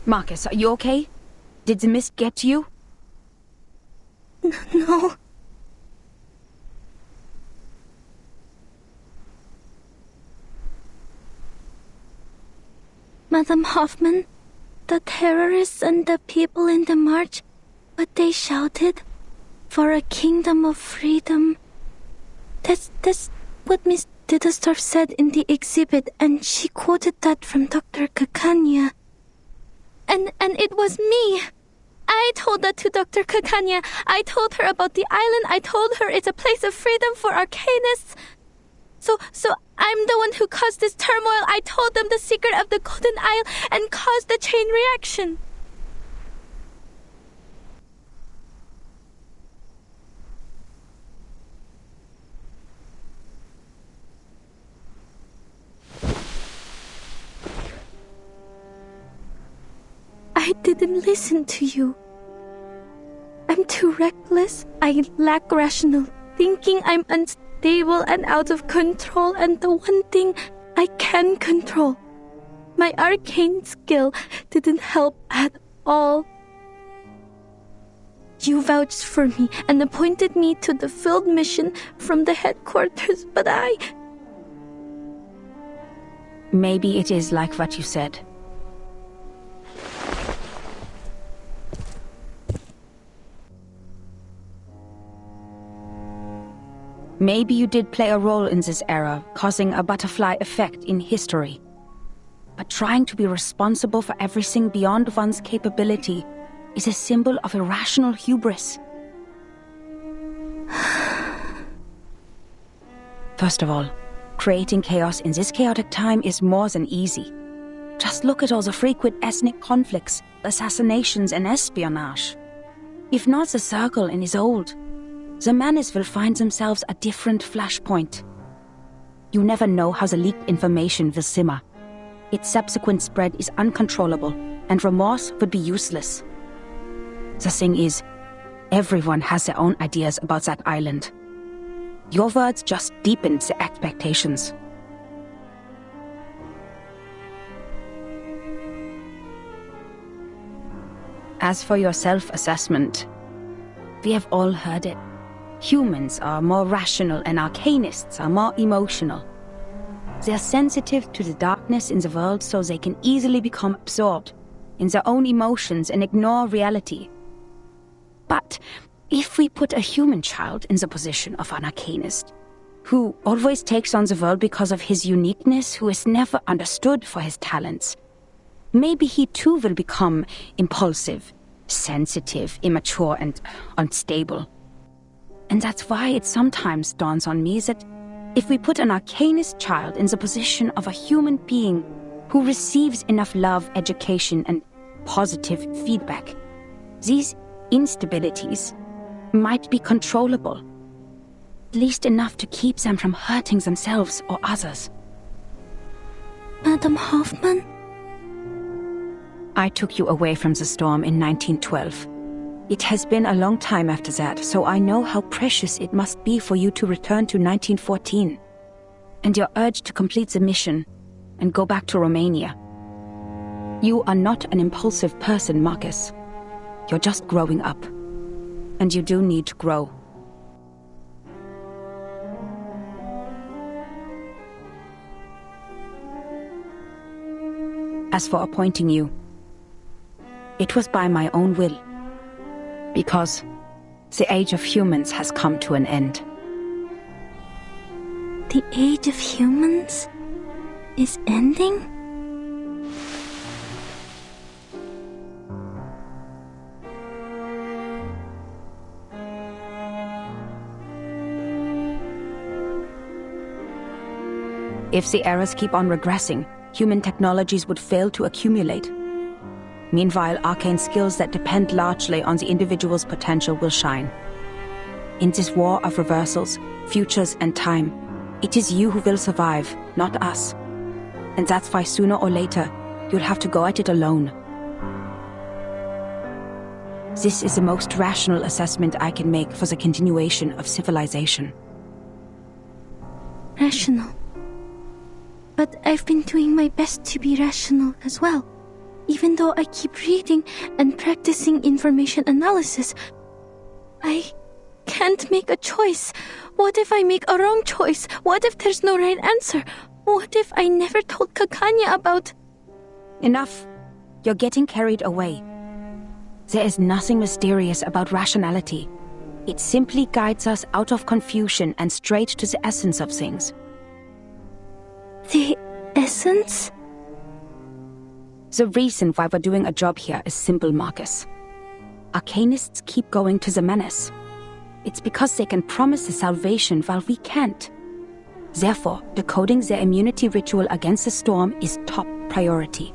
Marcus, are you okay? Did the mist get to you? No. Madame Hoffman, the terrorists and the people in the march, what they shouted? For a kingdom of freedom. That's what Miss Dittesdorf said in the exhibit, and she quoted that from Dr. Kakanya. And it was me. I told that to Dr. Kakanya. I told her about the island. I told her it's a place of freedom for arcanists. So I'm the one who caused this turmoil. I told them the secret of the Golden Isle and caused the chain reaction. I didn't listen to you. I'm too reckless. I lack rational thinking. I'm unstable and out of control. And the one thing I can control, my arcane skill, didn't help at all. You vouched for me and appointed me to the field mission from the headquarters, but Maybe it is like what you said. Maybe you did play a role in this era, causing a butterfly effect in history. But trying to be responsible for everything beyond one's capability is a symbol of irrational hubris. First of all, creating chaos in this chaotic time is more than easy. Just look at all the frequent ethnic conflicts, assassinations and espionage. If not the Circle in Isolde, the Menace will find themselves a different flashpoint. You never know how the leaked information will simmer. Its subsequent spread is uncontrollable, and remorse would be useless. The thing is, everyone has their own ideas about that island. Your words just deepened the expectations. As for your self-assessment, we have all heard it. Humans are more rational and arcanists are more emotional. They are sensitive to the darkness in the world so they can easily become absorbed in their own emotions and ignore reality. But if we put a human child in the position of an arcanist, who always takes on the world because of his uniqueness, who is never understood for his talents, maybe he too will become impulsive, sensitive, immature, and unstable. And that's why it sometimes dawns on me that if we put an arcanist child in the position of a human being who receives enough love, education, and positive feedback, these instabilities might be controllable, at least enough to keep them from hurting themselves or others. Madam Hoffman? I took you away from the storm in 1912. It has been a long time after that, so I know how precious it must be for you to return to 1914. And your urge to complete the mission and go back to Romania. You are not an impulsive person, Marcus. You're just growing up. And you do need to grow. As for appointing you, it was by my own will. Because the age of humans has come to an end. The age of humans is ending? If the eras keep on regressing, human technologies would fail to accumulate. Meanwhile, arcane skills that depend largely on the individual's potential will shine. In this war of reversals, futures and time, it is you who will survive, not us. And that's why sooner or later, you'll have to go at it alone. This is the most rational assessment I can make for the continuation of civilization. Rational. But I've been doing my best to be rational as well. Even though I keep reading and practicing information analysis, I can't make a choice. What if I make a wrong choice? What if there's no right answer? What if I never told Kakanya about... Enough. You're getting carried away. There is nothing mysterious about rationality. It simply guides us out of confusion and straight to the essence of things. The essence? The reason why we're doing a job here is simple, Marcus. Arcanists keep going to the menace. It's because they can promise the salvation while we can't. Therefore, decoding their immunity ritual against the storm is top priority.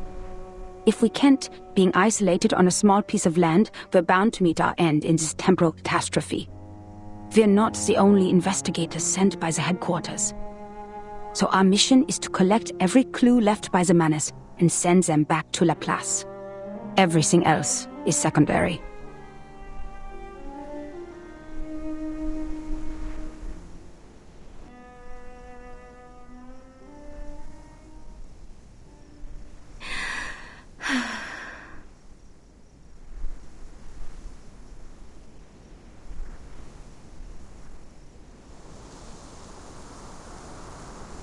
If we can't, being isolated on a small piece of land, we're bound to meet our end in this temporal catastrophe. We're not the only investigators sent by the headquarters. So our mission is to collect every clue left by the menace and send them back to La Place. Everything else is secondary.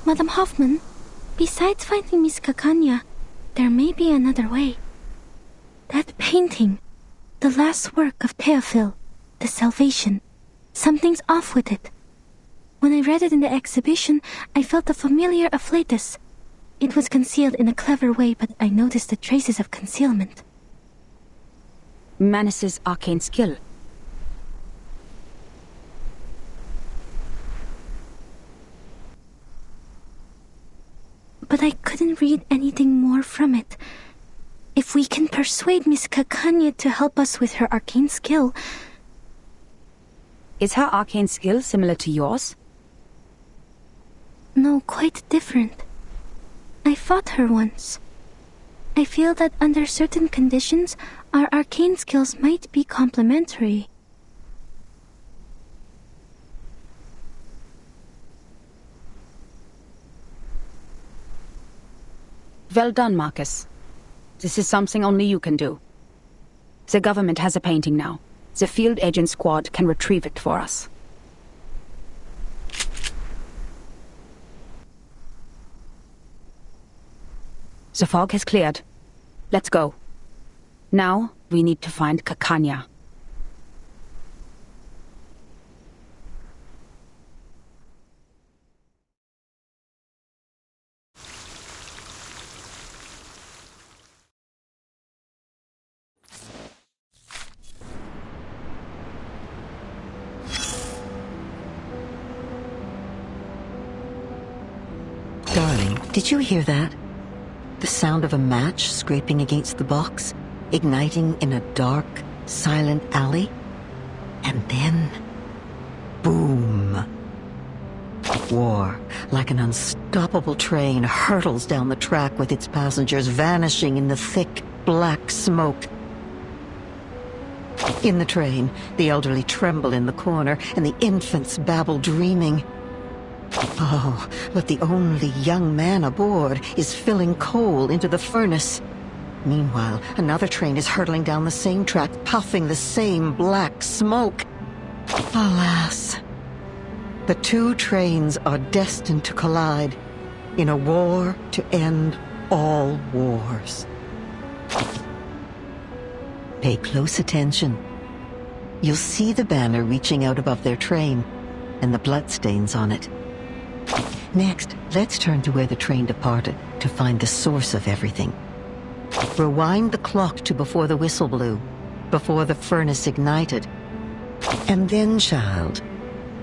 Madam Hoffman, besides finding Miss Cacania, there may be another way. That painting, the last work of Theophil, The Salvation, something's off with it. When I read it in the exhibition, I felt a familiar afflatus. It was concealed in a clever way, but I noticed the traces of concealment. Manus's arcane skill. But I couldn't read anything more from it. If we can persuade Miss Cacania to help us with her arcane skill... Is her arcane skill similar to yours? No, quite different. I fought her once. I feel that under certain conditions, our arcane skills might be complementary. Well done, Marcus. This is something only you can do. The government has a painting now. The field agent squad can retrieve it for us. The fog has cleared. Let's go. Now, we need to find Cacania. Darling, did you hear that? The sound of a match scraping against the box, igniting in a dark, silent alley. And then... boom! War, like an unstoppable train, hurtles down the track with its passengers vanishing in the thick, black smoke. In the train, the elderly tremble in the corner, and the infants babble dreaming. Oh, but the only young man aboard is filling coal into the furnace. Meanwhile, another train is hurtling down the same track, puffing the same black smoke. Alas, the two trains are destined to collide in a war to end all wars. Pay close attention. You'll see the banner reaching out above their train, and the bloodstains on it. Next, let's turn to where the train departed to find the source of everything. Rewind the clock to before the whistle blew, before the furnace ignited. And then, child,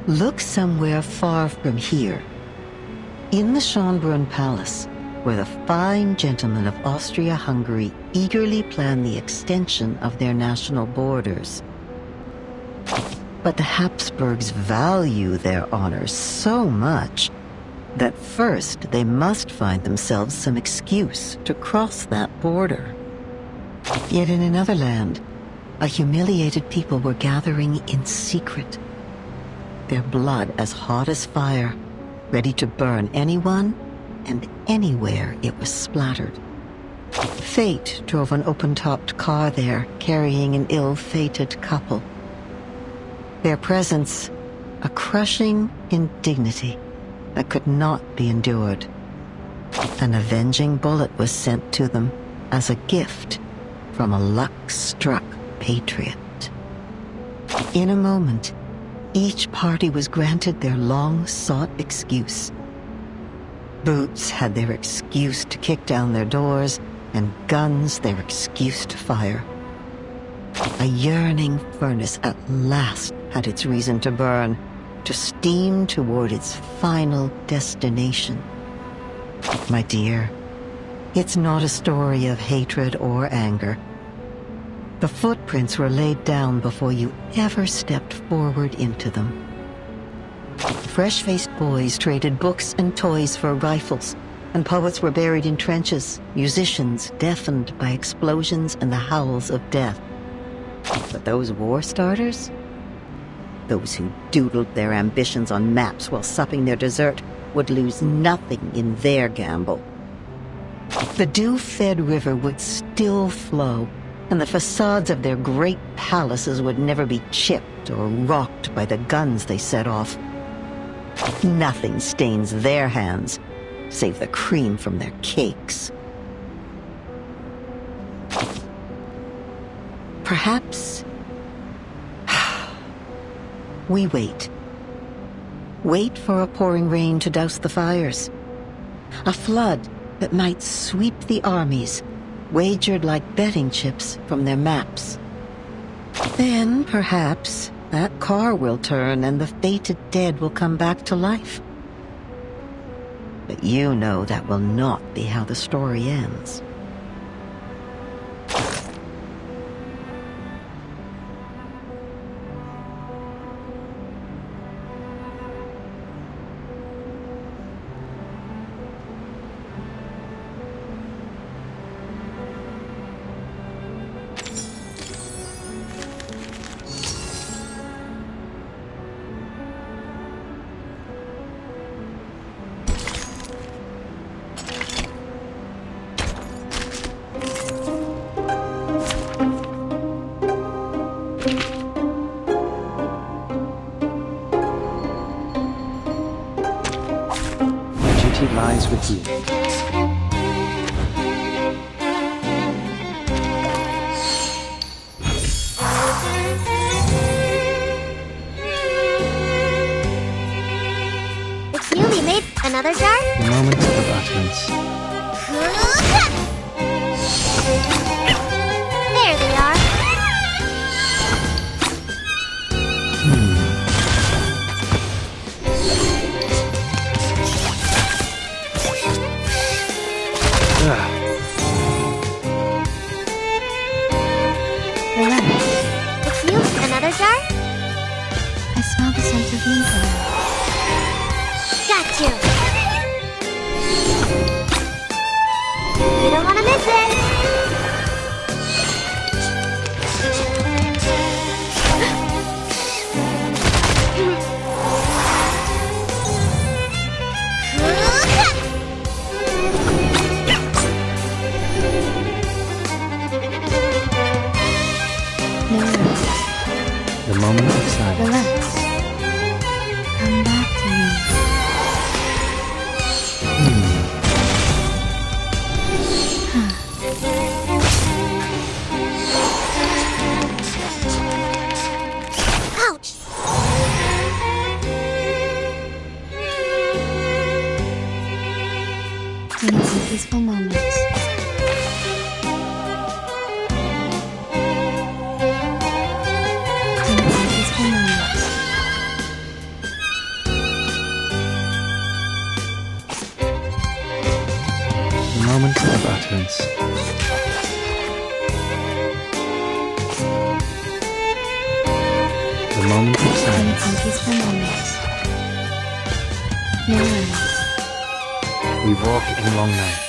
look somewhere far from here. In the Schönbrunn Palace, where the fine gentlemen of Austria-Hungary eagerly plan the extension of their national borders. But the Habsburgs value their honor so much that first they must find themselves some excuse to cross that border. Yet in another land, a humiliated people were gathering in secret, their blood as hot as fire, ready to burn anyone and anywhere it was splattered. Fate drove an open-topped car there, carrying an ill-fated couple. Their presence, a crushing indignity that could not be endured. An avenging bullet was sent to them as a gift from a luck-struck patriot. In a moment, each party was granted their long-sought excuse. Boots had their excuse to kick down their doors, and guns their excuse to fire. A yearning furnace at last had its reason to burn, to steam toward its final destination. My dear, it's not a story of hatred or anger. The footprints were laid down before you ever stepped forward into them. Fresh-faced boys traded books and toys for rifles, and poets were buried in trenches, musicians deafened by explosions and the howls of death. But those war starters? Those who doodled their ambitions on maps while supping their dessert would lose nothing in their gamble. The dew-fed river would still flow, and the facades of their great palaces would never be chipped or rocked by the guns they set off. Nothing stains their hands, save the cream from their cakes. Perhaps we wait. Wait for a pouring rain to douse the fires. A flood that might sweep the armies, wagered like betting chips from their maps. Then, perhaps, that car will turn and the fated dead will come back to life. But you know that will not be how the story ends. Lies with you. It's newly made. Another jar? The moment of utterance. There they are. It's you. Another jar? I smell the scent of leather. Got you. You don't want to miss it. The moment of silence. Relax. Come back to me. Ouch! We need some peaceful moments. Moment of utterance. The moment of silence. Some peaceful moments. No worries. We walk in long nights.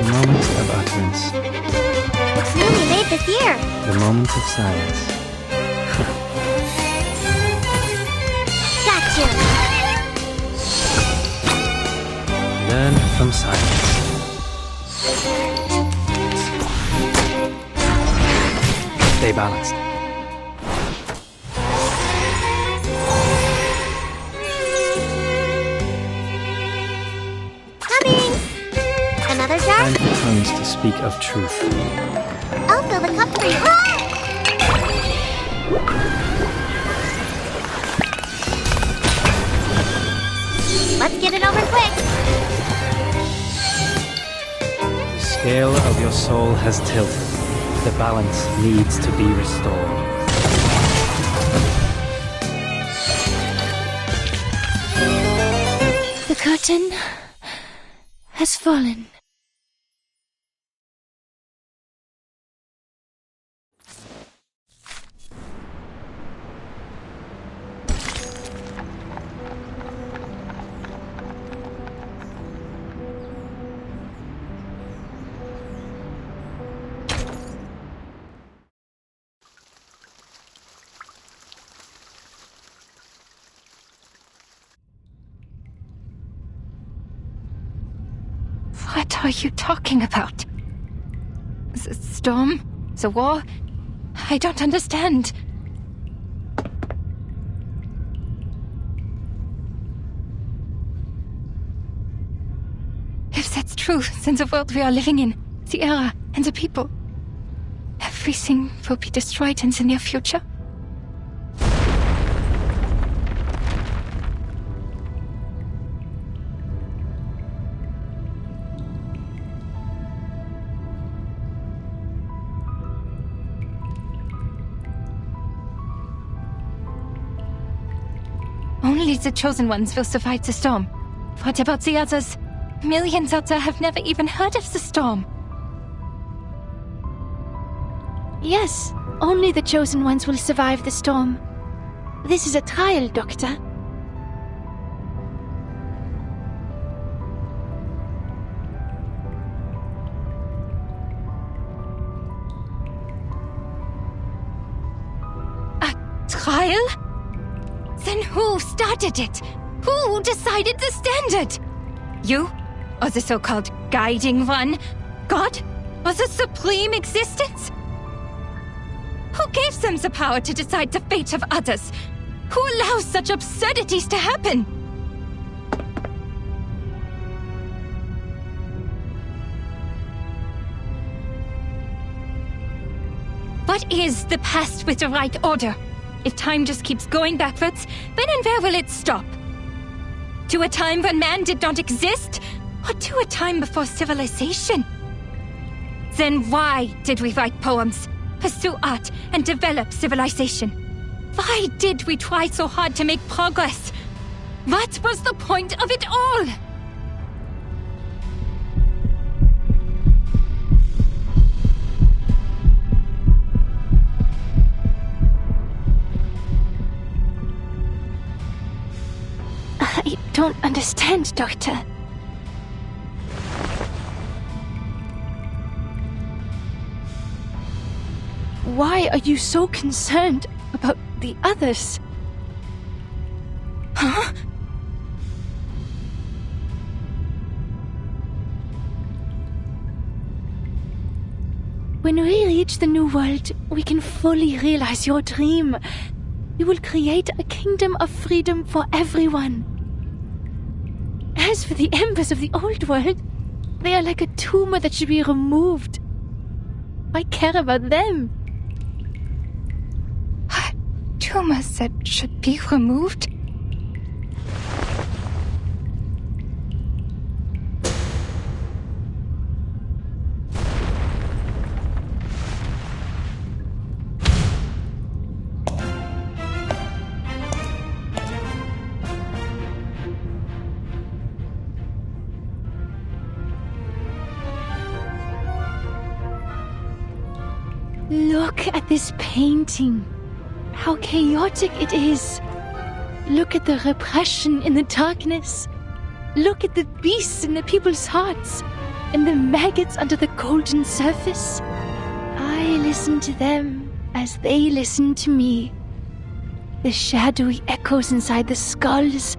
The moment of utterance. It's newly made this year. The moment of silence. Got you. Learn from silence. stay balanced. Coming! Another jar? Time for tongues to speak of truth. I'll fill the cup for you. Let's get it over quick. The scale of your soul has tilted. The balance needs to be restored. The curtain has fallen. What are you talking about? The storm? The war? I don't understand. If that's true, then the world we are living in, the era, and the people, everything will be destroyed in the near future. Only the chosen ones will survive the storm. What about the others? Millions out there have never even heard of the storm. Yes, only the chosen ones will survive the storm. This is a trial, Doctor. A trial? Then who started it? Who decided the standard? You? Or the so-called guiding one? God? Or the supreme existence? Who gave them the power to decide the fate of others? Who allows such absurdities to happen? What is the past with the right order? If time just keeps going backwards, when and where will it stop? To a time when man did not exist? Or to a time before civilization? Then why did we write poems, pursue art, and develop civilization? Why did we try so hard to make progress? What was the point of it all? I don't understand, Doctor. Why are you so concerned about the others? Huh? When we reach the New World, we can fully realize your dream. We will create a kingdom of freedom for everyone. As for the embers of the Old World, they are like a tumor that should be removed. I care about them. Tumors that should be removed? Look at this painting. How chaotic it is. Look at the repression in the darkness. Look at the beasts in the people's hearts, and the maggots under the golden surface. I listen to them as they listen to me. The shadowy echoes inside the skulls,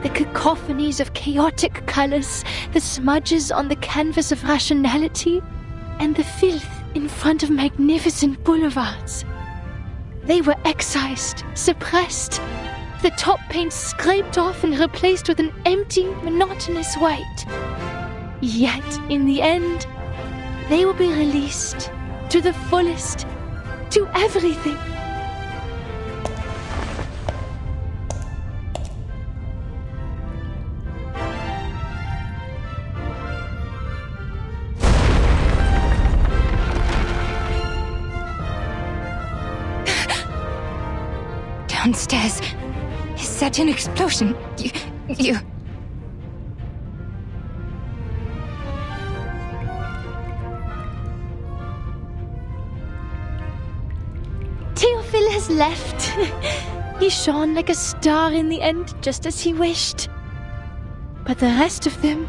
the cacophonies of chaotic colors, the smudges on the canvas of rationality, and the filth in front of magnificent boulevards. They were excised, suppressed, the top paint scraped off and replaced with an empty, monotonous white. Yet, in the end, they will be released to the fullest, to everything. Downstairs. Is that an explosion? You... Theophil has left. He shone like a star in the end, just as he wished. But the rest of them,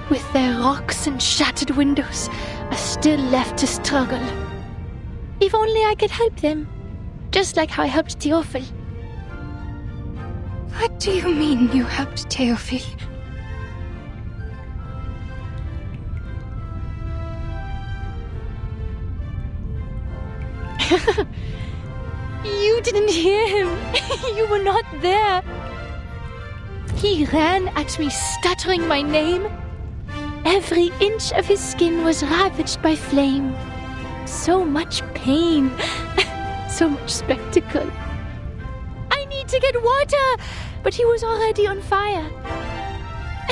with their rocks and shattered windows, are still left to struggle. If only I could help them, just like how I helped Theophil. What do you mean you helped Theophil? You didn't hear him. You were not there. He ran at me, stuttering my name. Every inch of his skin was ravaged by flame. So much pain. So much spectacle. I need to get water! But he was already on fire.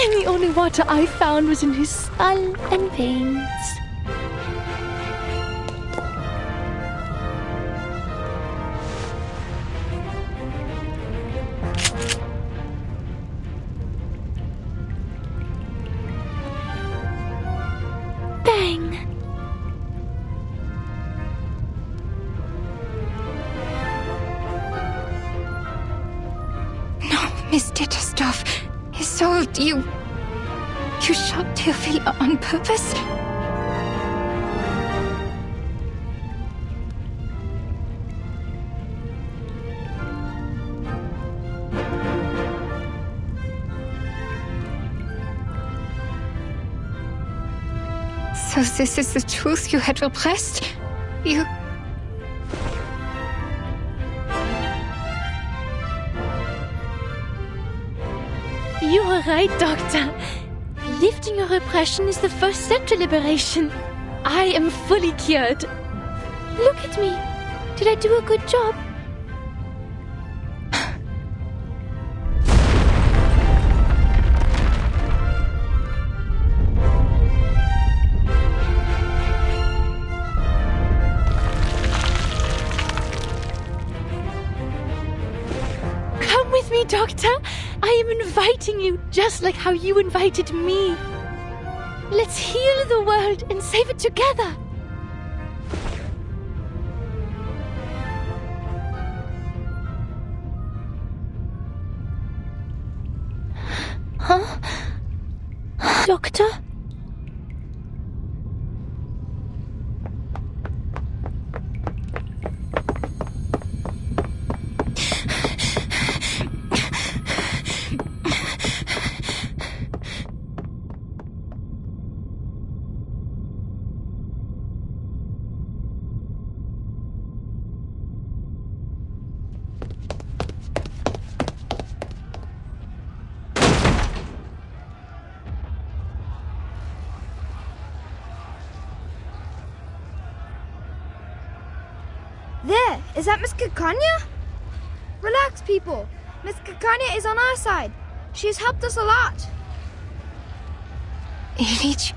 And the only water I found was in his skull and veins. Bang! Miss Dittersdorf, Isolde, you shot Theophil on purpose? So this is the truth you had repressed? You... You are right, Doctor. Lifting your repression is the first step to liberation. I am fully cured. Look at me. Did I do a good job? Come with me, Doctor. I am inviting you just like how you invited me. Let's heal the world and save it together. Huh? Doctor? There! Is that Miss Kakanya? Relax, people. Miss Kakanya is on our side. She has helped us a lot. Ilich?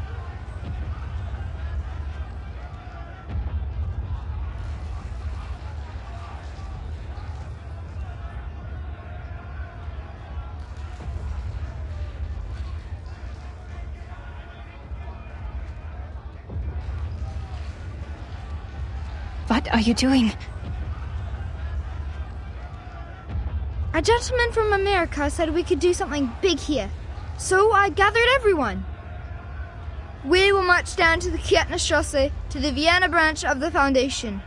What are you doing? A gentleman from America said we could do something big here. So I gathered everyone. We will march down to the Kärntnerstrasse to the Vienna branch of the Foundation.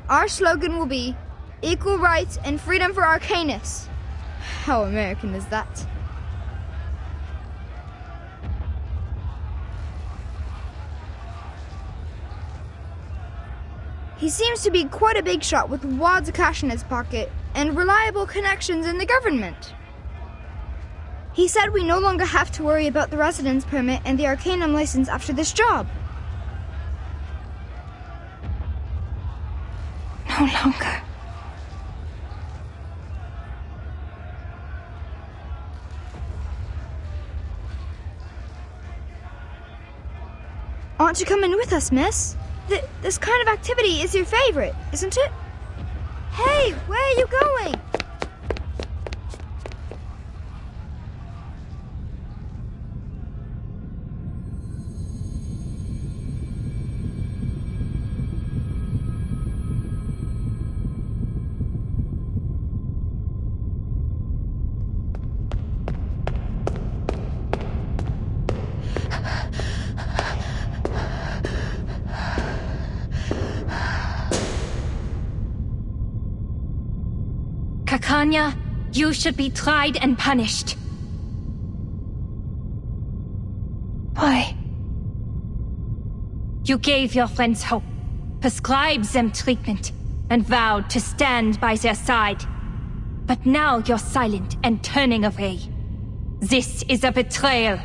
Our slogan will be, equal rights and freedom for Arcanus. How American is that? He seems to be quite a big shot with wads of cash in his pocket and reliable connections in the government. He said we no longer have to worry about the residence permit and the Arcanum license after this job. No longer. Want to come in with us, miss? This kind of activity is your favorite, isn't it? Hey, where are you going? Kakanya, you should be tried and punished. Why? You gave your friends hope, prescribed them treatment, and vowed to stand by their side. But now you're silent and turning away. This is a betrayal.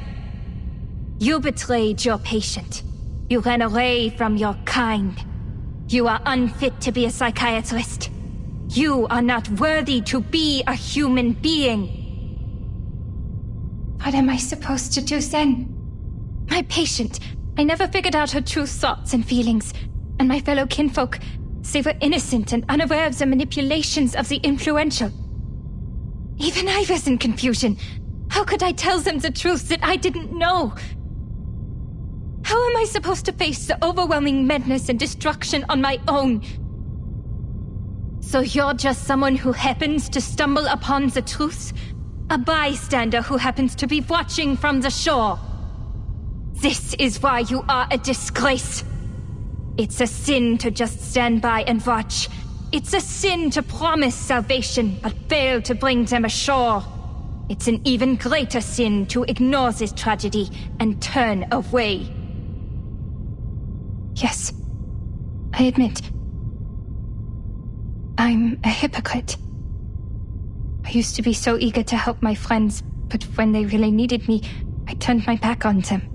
You betrayed your patient. You ran away from your kind. You are unfit to be a psychiatrist. You are not worthy to be a human being. What am I supposed to do then? My patient, I never figured out her true thoughts and feelings. And my fellow kinfolk, they were innocent and unaware of the manipulations of the influential. Even I was in confusion. How could I tell them the truth that I didn't know? How am I supposed to face the overwhelming madness and destruction on my own? So you're just someone who happens to stumble upon the truth? A bystander who happens to be watching from the shore? This is why you are a disgrace. It's a sin to just stand by and watch. It's a sin to promise salvation, but fail to bring them ashore. It's an even greater sin to ignore this tragedy and turn away. Yes, I admit. I'm a hypocrite. I used to be so eager to help my friends, but when they really needed me, I turned my back on them.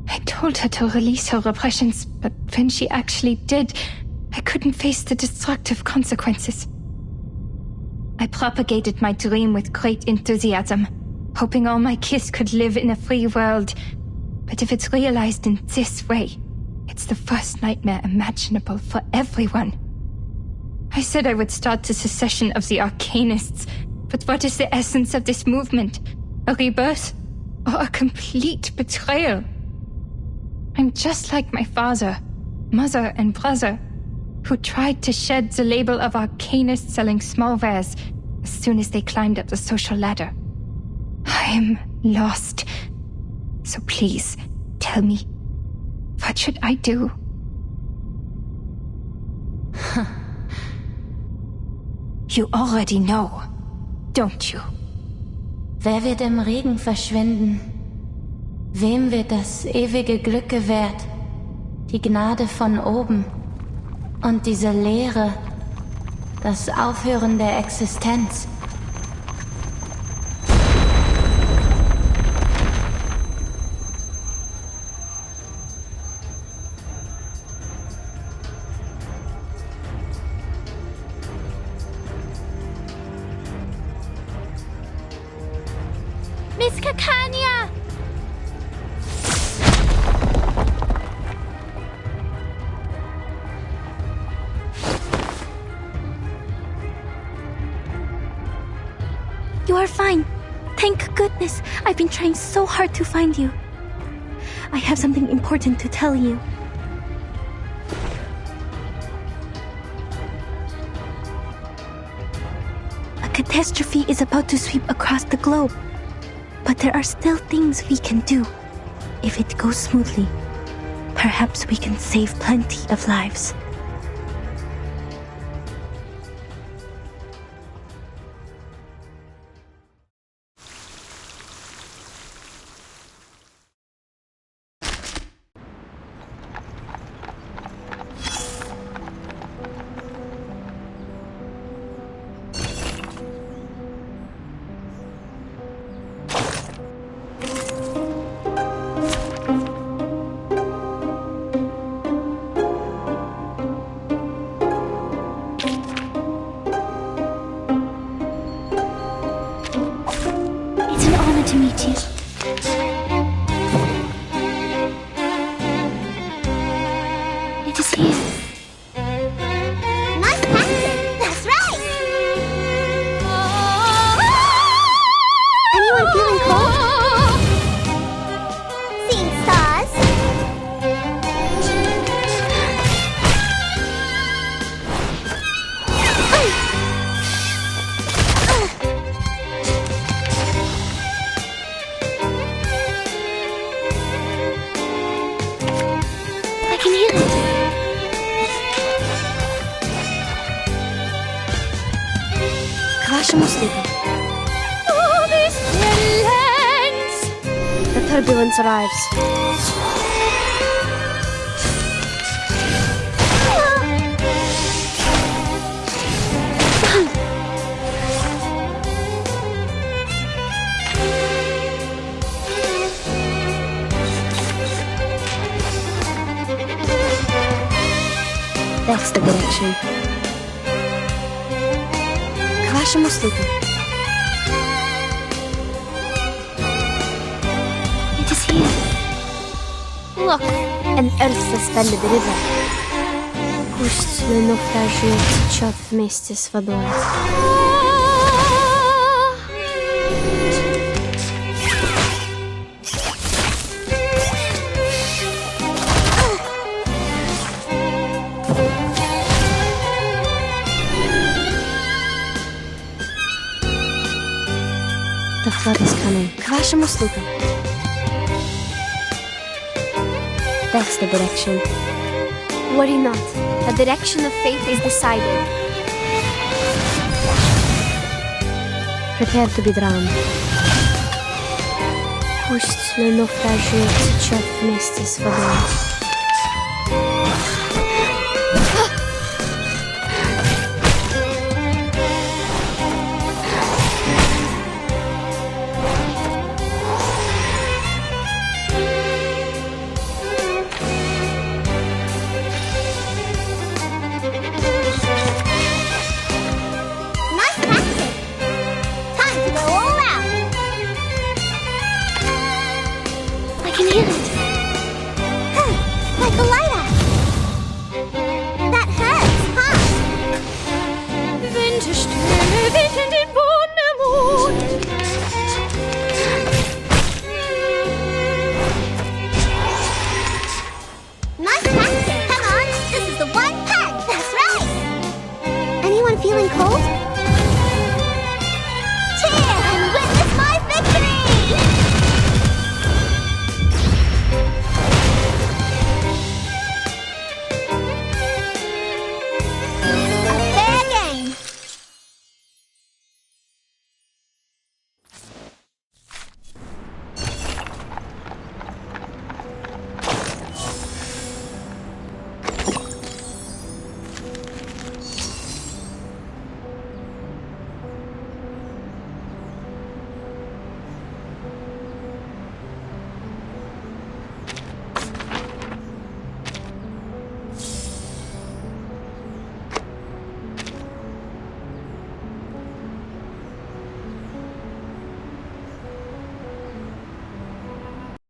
I told her to release her repressions, but when she actually did, I couldn't face the destructive consequences. I propagated my dream with great enthusiasm, hoping all my kids could live in a free world. But if it's realized in this way, it's the worst nightmare imaginable for everyone. I said I would start the secession of the Arcanists, but what is the essence of this movement? A rebirth? Or a complete betrayal? I'm just like my father, mother, and brother, who tried to shed the label of Arcanist selling small wares as soon as they climbed up the social ladder. I'm lost. So please, tell me, what should I do? You already know, don't you? Wer wird im Regen verschwinden? Wem wird das ewige Glück gewährt? Die Gnade von oben und diese Leere, das Aufhören der Existenz. Miss Kakanya! You are fine. Thank goodness. I've been trying so hard to find you. I have something important to tell you. A catastrophe is about to sweep across the globe. But there are still things we can do. If it goes smoothly, perhaps we can save plenty of lives. to meet you. It is here. Nice practice. That's right. Anyone feeling cold? Seeing stars? I can hear it. Crashamos sleeping. Oh, this turbulence! The turbulence arrives. That's the direction. Crashamos sleeping. It is here. Look, an earth-suspended river. Пусть le naufragé течет вместе с водой. The flood is coming. Crashamos sleeping. That's the direction. Worry not. The direction of fate is decided. Prepare to be drowned. Пусть le naufragé течет вместе с водой.